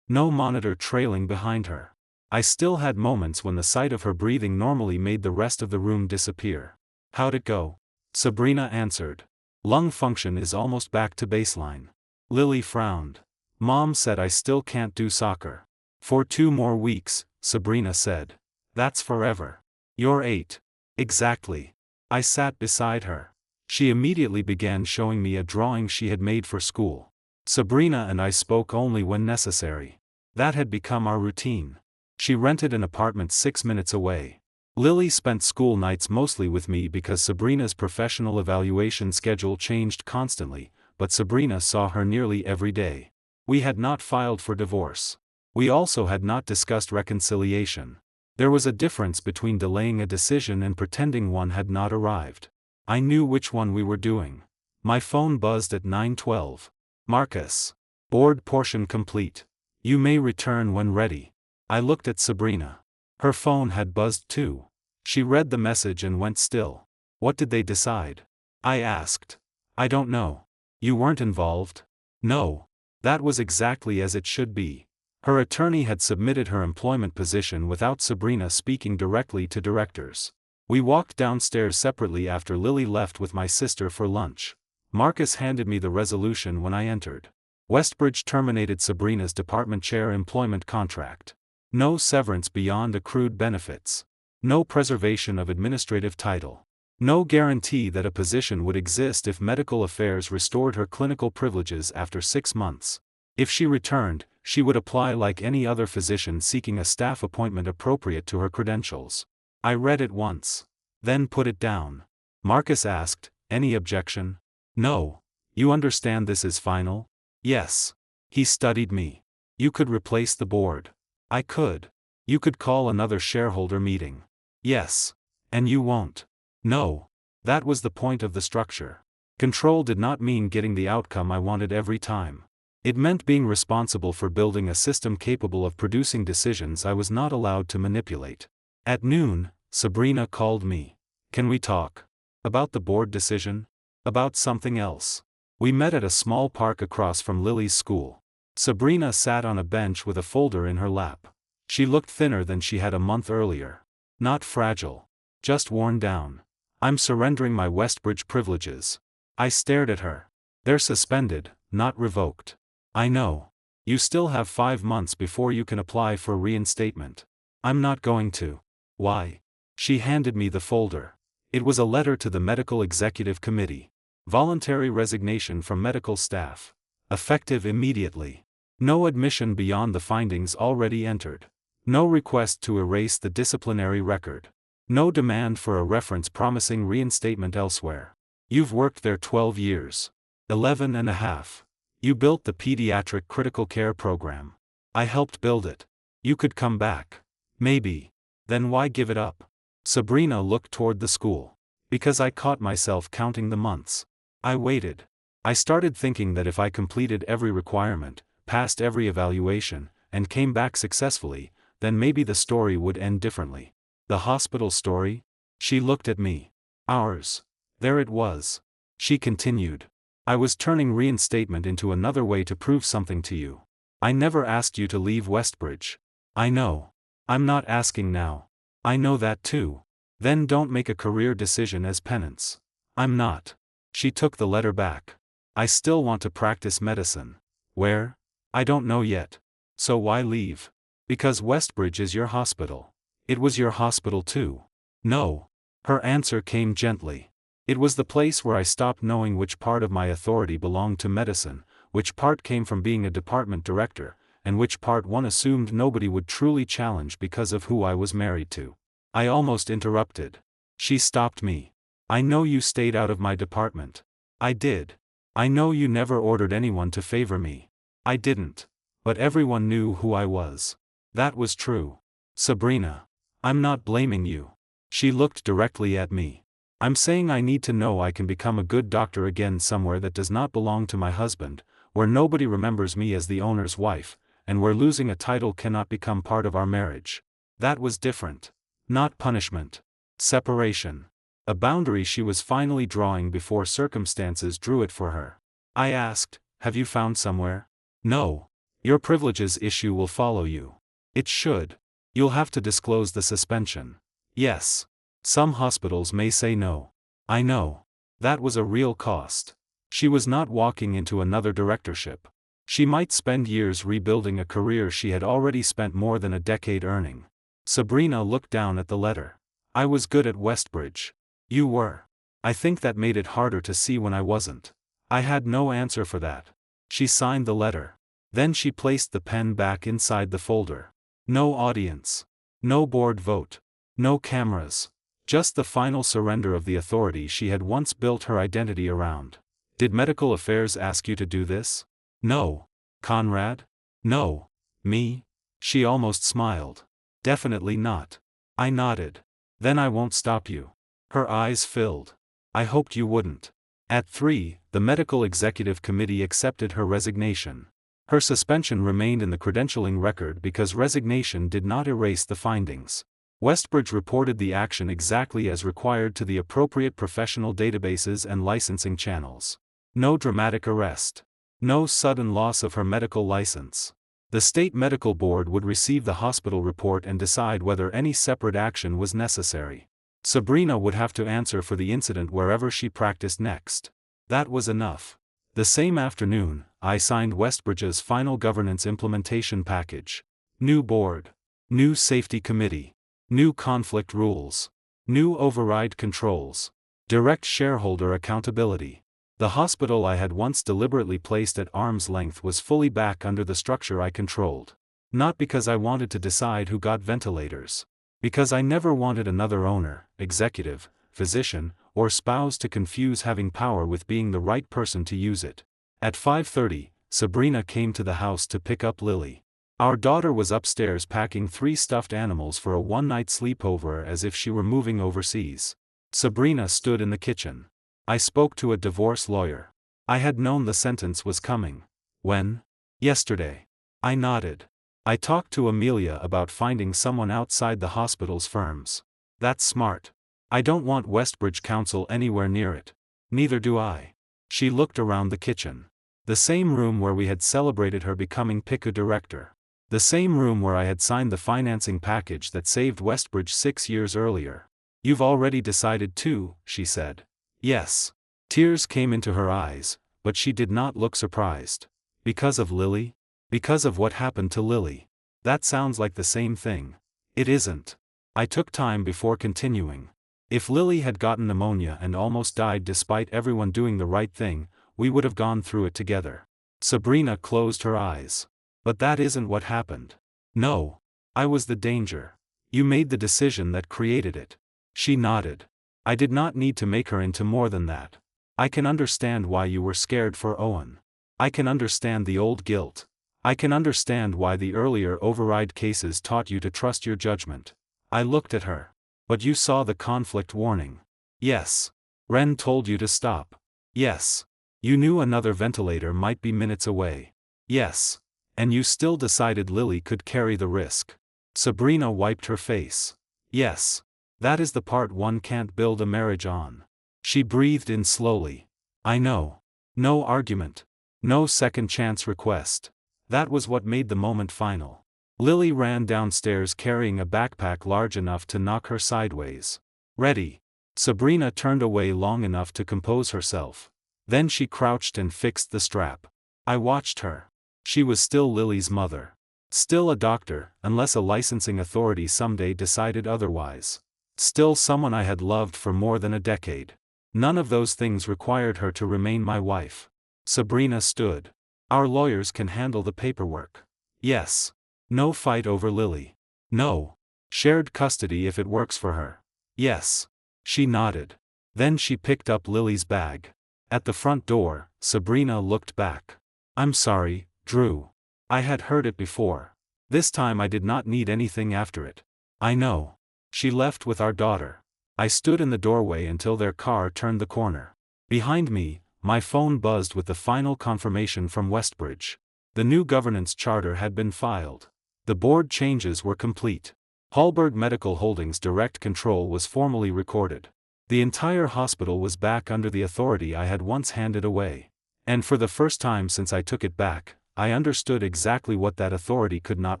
no monitor trailing behind her. I still had moments when the sight of her breathing normally made the rest of the room disappear. "How'd it go?" Sabrina answered. Lung function is almost back to baseline. Lily frowned. Mom said I still can't do soccer. For 2 more weeks, Sabrina said. That's forever. You're 8. Exactly. I sat beside her. She immediately began showing me a drawing she had made for school. Sabrina and I spoke only when necessary. That had become our routine. She rented an apartment 6 minutes away. Lily spent school nights mostly with me because Sabrina's professional evaluation schedule changed constantly, but Sabrina saw her nearly every day. We had not filed for divorce. We also had not discussed reconciliation. There was a difference between delaying a decision and pretending one had not arrived. I knew which one we were doing. My phone buzzed at 9:12. Marcus. Board portion complete. You may return when ready. I looked at Sabrina. Her phone had buzzed too. She read the message and went still. What did they decide? I asked. I don't know. You weren't involved? No. That was exactly as it should be. Her attorney had submitted her employment position without Sabrina speaking directly to directors. We walked downstairs separately after Lily left with my sister for lunch. Marcus handed me the resolution when I entered. Westbridge terminated Sabrina's department chair employment contract. No severance beyond accrued benefits. No preservation of administrative title. No guarantee that a position would exist if medical affairs restored her clinical privileges after 6 months. If she returned, she would apply like any other physician seeking a staff appointment appropriate to her credentials. I read it once. Then put it down. Marcus asked, any objection? No. You understand this is final? Yes. He studied me. You could replace the board. I could. You could call another shareholder meeting. Yes. And you won't. No. That was the point of the structure. Control did not mean getting the outcome I wanted every time. It meant being responsible for building a system capable of producing decisions I was not allowed to manipulate. At noon, Sabrina called me. Can we talk? About the board decision? About something else? We met at a small park across from Lily's school. Sabrina sat on a bench with a folder in her lap. She looked thinner than she had a month earlier. Not fragile. Just worn down. I'm surrendering my Westbridge privileges. I stared at her. They're suspended, not revoked. I know. You still have 5 months before you can apply for reinstatement. I'm not going to. Why? She handed me the folder. It was a letter to the Medical Executive Committee. Voluntary resignation from medical staff. Effective immediately. No admission beyond the findings already entered. No request to erase the disciplinary record. No demand for a reference promising reinstatement elsewhere. You've worked there 12 years. 11 and a half. You built the pediatric critical care program. I helped build it. You could come back. Maybe. Then why give it up? Sabrina looked toward the school. Because I caught myself counting the months. I waited. I started thinking that if I completed every requirement, passed every evaluation, and came back successfully, then maybe the story would end differently. The hospital story? She looked at me. Ours. There it was. She continued. I was turning reinstatement into another way to prove something to you. I never asked you to leave Westbridge. I know. I'm not asking now. I know that too. Then don't make a career decision as penance. I'm not. She took the letter back. I still want to practice medicine. Where? I don't know yet. So why leave? Because Westbridge is your hospital. It was your hospital too. No. Her answer came gently. It was the place where I stopped knowing which part of my authority belonged to medicine, which part came from being a department director, and which part one assumed nobody would truly challenge because of who I was married to. I almost interrupted. She stopped me. I know you stayed out of my department. I did. I know you never ordered anyone to favor me. I didn't. But everyone knew who I was. That was true. Sabrina. I'm not blaming you. She looked directly at me. I'm saying I need to know I can become a good doctor again somewhere that does not belong to my husband, where nobody remembers me as the owner's wife, and where losing a title cannot become part of our marriage. That was different. Not punishment. Separation. A boundary she was finally drawing before circumstances drew it for her. I asked, have you found somewhere? No. Your privileges issue will follow you. It should. You'll have to disclose the suspension. Yes. Some hospitals may say no. I know. That was a real cost. She was not walking into another directorship. She might spend years rebuilding a career she had already spent more than a decade earning. Sabrina looked down at the letter. I was good at Westbridge. You were. I think that made it harder to see when I wasn't. I had no answer for that. She signed the letter. Then she placed the pen back inside the folder. No audience. No board vote. No cameras. Just the final surrender of the authority she had once built her identity around. Did medical affairs ask you to do this? No. Conrad? No. Me? She almost smiled. Definitely not. I nodded. Then I won't stop you. Her eyes filled. I hoped you wouldn't. At 3, the medical executive committee accepted her resignation. Her suspension remained in the credentialing record because resignation did not erase the findings. Westbridge reported the action exactly as required to the appropriate professional databases and licensing channels. No dramatic arrest. No sudden loss of her medical license. The state medical board would receive the hospital report and decide whether any separate action was necessary. Sabrina would have to answer for the incident wherever she practiced next. That was enough. The same afternoon, I signed Westbridge's final governance implementation package. New board. New safety committee. New conflict rules. New override controls. Direct shareholder accountability. The hospital I had once deliberately placed at arm's length was fully back under the structure I controlled. Not because I wanted to decide who got ventilators. Because I never wanted another owner, executive, physician, or spouse to confuse having power with being the right person to use it. At 5:30, Sabrina came to the house to pick up Lily. Our daughter was upstairs packing 3 stuffed animals for a one-night sleepover as if she were moving overseas. Sabrina stood in the kitchen. I spoke to a divorce lawyer. I had known the sentence was coming. When? Yesterday. I nodded. I talked to Amelia about finding someone outside the hospital's firms. That's smart. I don't want Westbridge Council anywhere near it. Neither do I. She looked around the kitchen. The same room where we had celebrated her becoming PICU director. The same room where I had signed the financing package that saved Westbridge 6 years earlier. You've already decided too, she said. Yes. Tears came into her eyes, but she did not look surprised. Because of Lily? Because of what happened to Lily. That sounds like the same thing. It isn't. I took time before continuing. If Lily had gotten pneumonia and almost died despite everyone doing the right thing, we would have gone through it together. Sabrina closed her eyes. But that isn't what happened. No. I was the danger. You made the decision that created it. She nodded. I did not need to make her into more than that. I can understand why you were scared for Owen. I can understand the old guilt. I can understand why the earlier override cases taught you to trust your judgment. I looked at her. But you saw the conflict warning. Yes. Ren told you to stop. Yes. You knew another ventilator might be minutes away. Yes. And you still decided Lily could carry the risk. Sabrina wiped her face. Yes. That is the part one can't build a marriage on. She breathed in slowly. I know. No argument. No second chance request. That was what made the moment final. Lily ran downstairs carrying a backpack large enough to knock her sideways. Ready. Sabrina turned away long enough to compose herself. Then she crouched and fixed the strap. I watched her. She was still Lily's mother. Still a doctor, unless a licensing authority someday decided otherwise. Still someone I had loved for more than a decade. None of those things required her to remain my wife. Sabrina stood. Our lawyers can handle the paperwork. Yes. No fight over Lily. No. Shared custody if it works for her. Yes. She nodded. Then she picked up Lily's bag. At the front door, Sabrina looked back. I'm sorry, Drew. I had heard it before. This time I did not need anything after it. I know. She left with our daughter. I stood in the doorway until their car turned the corner. Behind me, my phone buzzed with the final confirmation from Westbridge. The new governance charter had been filed. The board changes were complete. Hallberg Medical Holdings direct control was formally recorded. The entire hospital was back under the authority I had once handed away. And for the first time since I took it back, I understood exactly what that authority could not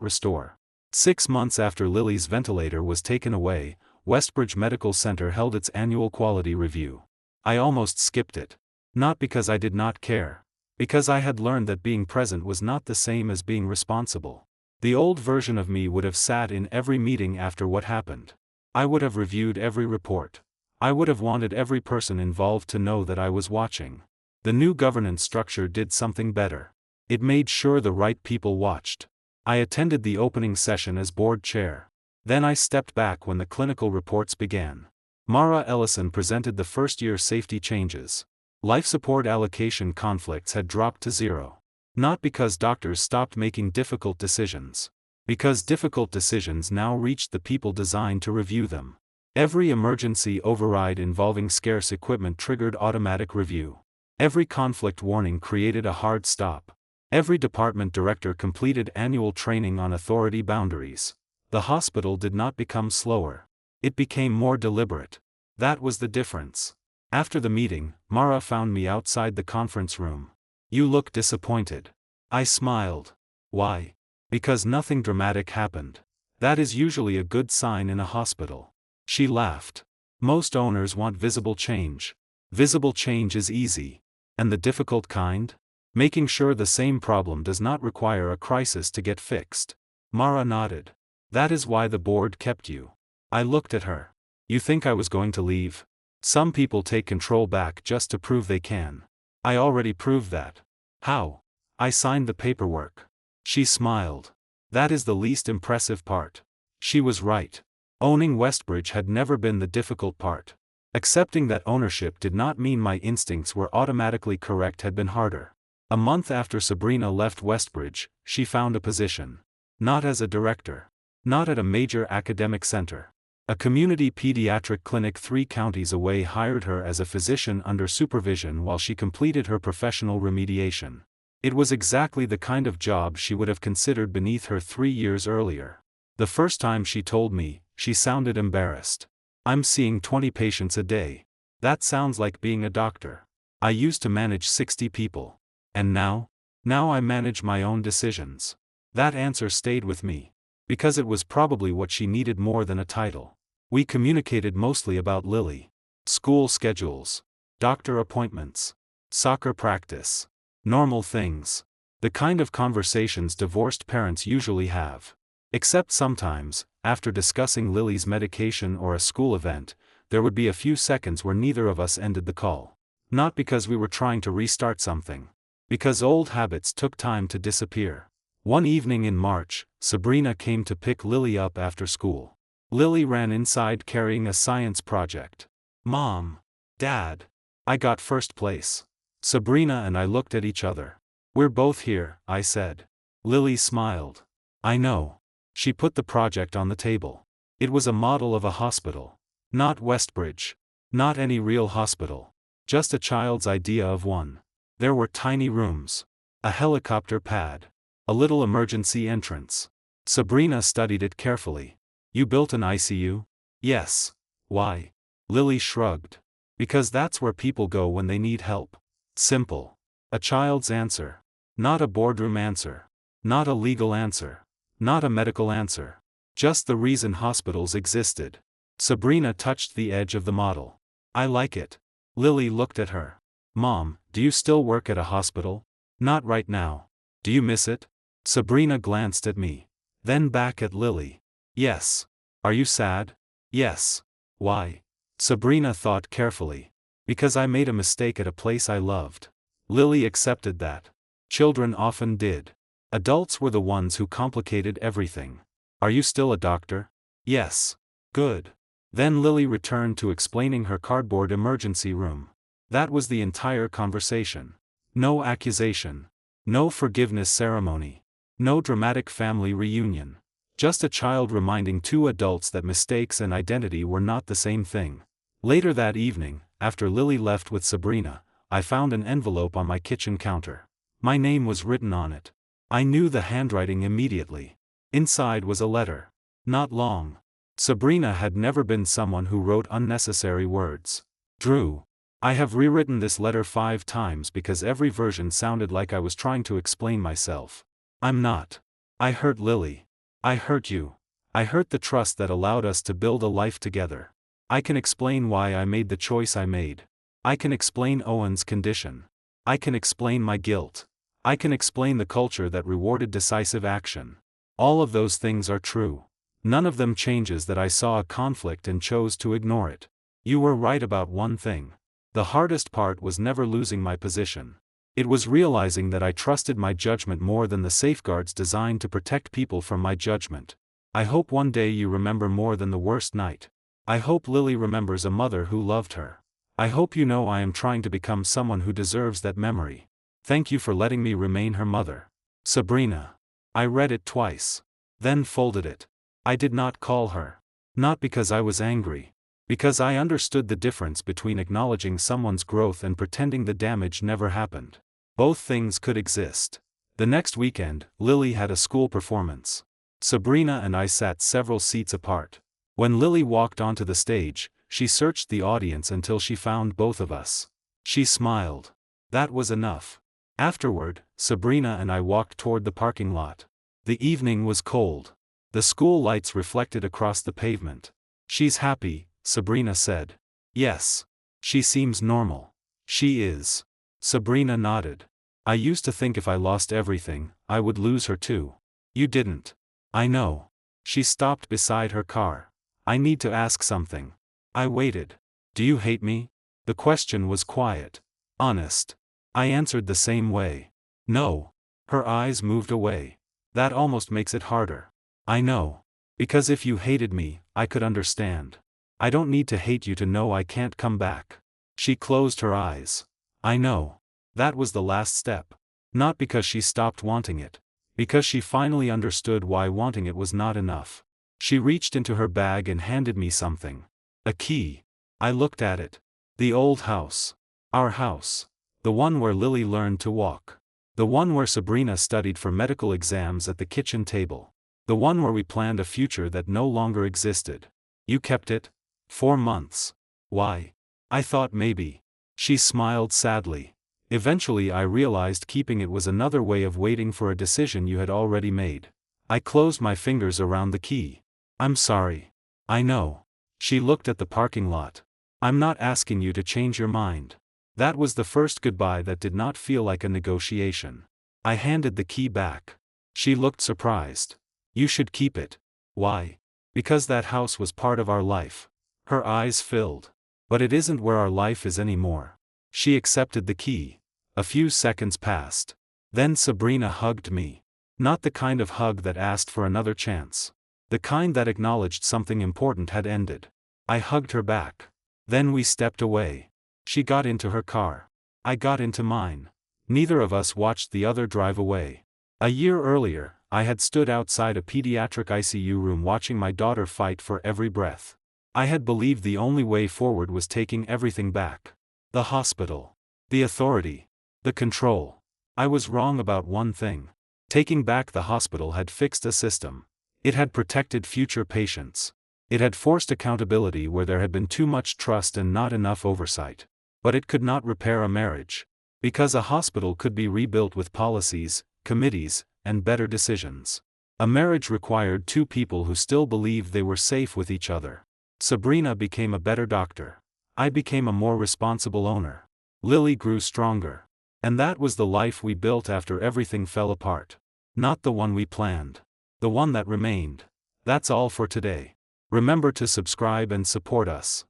restore. 6 months after Lily's ventilator was taken away, Westbridge Medical Center held its annual quality review. I almost skipped it. Not because I did not care. Because I had learned that being present was not the same as being responsible. The old version of me would have sat in every meeting after what happened. I would have reviewed every report. I would have wanted every person involved to know that I was watching. The new governance structure did something better. It made sure the right people watched. I attended the opening session as board chair. Then I stepped back when the clinical reports began. Mara Ellison presented the first-year safety changes. Life support allocation conflicts had dropped to zero. Not because doctors stopped making difficult decisions. Because difficult decisions now reached the people designed to review them. Every emergency override involving scarce equipment triggered automatic review. Every conflict warning created a hard stop. Every department director completed annual training on authority boundaries. The hospital did not become slower. It became more deliberate. That was the difference. After the meeting, Mara found me outside the conference room. "You look disappointed." I smiled. "Why?" "Because nothing dramatic happened. That is usually a good sign in a hospital." She laughed. "Most owners want visible change. Visible change is easy. And the difficult kind? Making sure the same problem does not require a crisis to get fixed." Mara nodded. "That is why the board kept you." I looked at her. "You think I was going to leave? Some people take control back just to prove they can. I already proved that." "How?" "I signed the paperwork." She smiled. "That is the least impressive part." She was right. Owning Westbridge had never been the difficult part. Accepting that ownership did not mean my instincts were automatically correct had been harder. A month after Sabrina left Westbridge, she found a position. Not as a director. Not at a major academic center. A community pediatric clinic 3 counties away hired her as a physician under supervision while she completed her professional remediation. It was exactly the kind of job she would have considered beneath her 3 years earlier. The first time she told me, she sounded embarrassed. "I'm seeing 20 patients a day. That sounds like being a doctor. I used to manage 60 people. And now? Now I manage my own decisions." That answer stayed with me. Because it was probably what she needed more than a title. We communicated mostly about Lily. School schedules. Doctor appointments. Soccer practice. Normal things. The kind of conversations divorced parents usually have. Except sometimes, after discussing Lily's medication or a school event, there would be a few seconds where neither of us ended the call. Not because we were trying to restart something. Because old habits took time to disappear. One evening in March, Sabrina came to pick Lily up after school. Lily ran inside carrying a science project. "Mom. Dad. I got first place." Sabrina and I looked at each other. "We're both here," I said. Lily smiled. "I know." She put the project on the table. It was a model of a hospital. Not Westbridge. Not any real hospital. Just a child's idea of one. There were tiny rooms. A helicopter pad. A little emergency entrance. Sabrina studied it carefully. "You built an ICU?" "Yes." "Why?" Lily shrugged. "Because that's where people go when they need help." Simple. A child's answer. Not a boardroom answer. Not a legal answer. Not a medical answer. Just the reason hospitals existed. Sabrina touched the edge of the model. "I like it." Lily looked at her. "Mom, do you still work at a hospital?" "Not right now." "Do you miss it?" Sabrina glanced at me. Then back at Lily. "Yes." "Are you sad?" "Yes." "Why?" Sabrina thought carefully. "Because I made a mistake at a place I loved." Lily accepted that. Children often did. Adults were the ones who complicated everything. "Are you still a doctor?" "Yes." "Good." Then Lily returned to explaining her cardboard emergency room. That was the entire conversation. No accusation. No forgiveness ceremony. No dramatic family reunion. Just a child reminding 2 adults that mistakes and identity were not the same thing. Later that evening, after Lily left with Sabrina, I found an envelope on my kitchen counter. My name was written on it. I knew the handwriting immediately. Inside was a letter. Not long. Sabrina had never been someone who wrote unnecessary words. "Drew. I have rewritten this letter 5 times because every version sounded like I was trying to explain myself. I'm not. I hurt Lily. I hurt you. I hurt the trust that allowed us to build a life together. I can explain why I made the choice I made. I can explain Owen's condition. I can explain my guilt. I can explain the culture that rewarded decisive action. All of those things are true. None of them changes that I saw a conflict and chose to ignore it. You were right about one thing. The hardest part was never losing my position. It was realizing that I trusted my judgment more than the safeguards designed to protect people from my judgment. I hope one day you remember more than the worst night. I hope Lily remembers a mother who loved her. I hope you know I am trying to become someone who deserves that memory. Thank you for letting me remain her mother. Sabrina. I read it twice. Then folded it. I did not call her. Not because I was angry. Because I understood the difference between acknowledging someone's growth and pretending the damage never happened. Both things could exist. The next weekend, Lily had a school performance. Sabrina and I sat several seats apart. When Lily walked onto the stage, she searched the audience until she found both of us. She smiled. That was enough. Afterward, Sabrina and I walked toward the parking lot. The evening was cold. The school lights reflected across the pavement. She's happy, Sabrina said. Yes. She seems normal. She is. Sabrina nodded. I used to think if I lost everything, I would lose her too. You didn't. I know. She stopped beside her car. I need to ask something. I waited. Do you hate me? The question was quiet. Honest. I answered the same way. No. Her eyes moved away. That almost makes it harder. I know. Because if you hated me, I could understand. I don't need to hate you to know I can't come back. She closed her eyes. I know. That was the last step. Not because she stopped wanting it. Because she finally understood why wanting it was not enough. She reached into her bag and handed me something. A key. I looked at it. The old house. Our house. The one where Lily learned to walk. The one where Sabrina studied for medical exams at the kitchen table. The one where we planned a future that no longer existed. You kept it? 4 months. Why? I thought maybe. She smiled sadly. Eventually I realized keeping it was another way of waiting for a decision you had already made. I closed my fingers around the key. I'm sorry. I know. She looked at the parking lot. I'm not asking you to change your mind. That was the first goodbye that did not feel like a negotiation. I handed the key back. She looked surprised. You should keep it. Why? Because that house was part of our life. Her eyes filled. But it isn't where our life is anymore. She accepted the key. A few seconds passed. Then Sabrina hugged me. Not the kind of hug that asked for another chance. The kind that acknowledged something important had ended. I hugged her back. Then we stepped away. She got into her car. I got into mine. Neither of us watched the other drive away. A year earlier, I had stood outside a pediatric ICU room watching my daughter fight for every breath. I had believed the only way forward was taking everything back. The hospital. The authority. The control. I was wrong about one thing. Taking back the hospital had fixed a system. It had protected future patients. It had forced accountability where there had been too much trust and not enough oversight. But it could not repair a marriage. Because a hospital could be rebuilt with policies, committees, and better decisions. A marriage required two people who still believed they were safe with each other. Sabrina became a better doctor. I became a more responsible owner. Lily grew stronger. And that was the life we built after everything fell apart. Not the one we planned. The one that remained. That's all for today. Remember to subscribe and support us.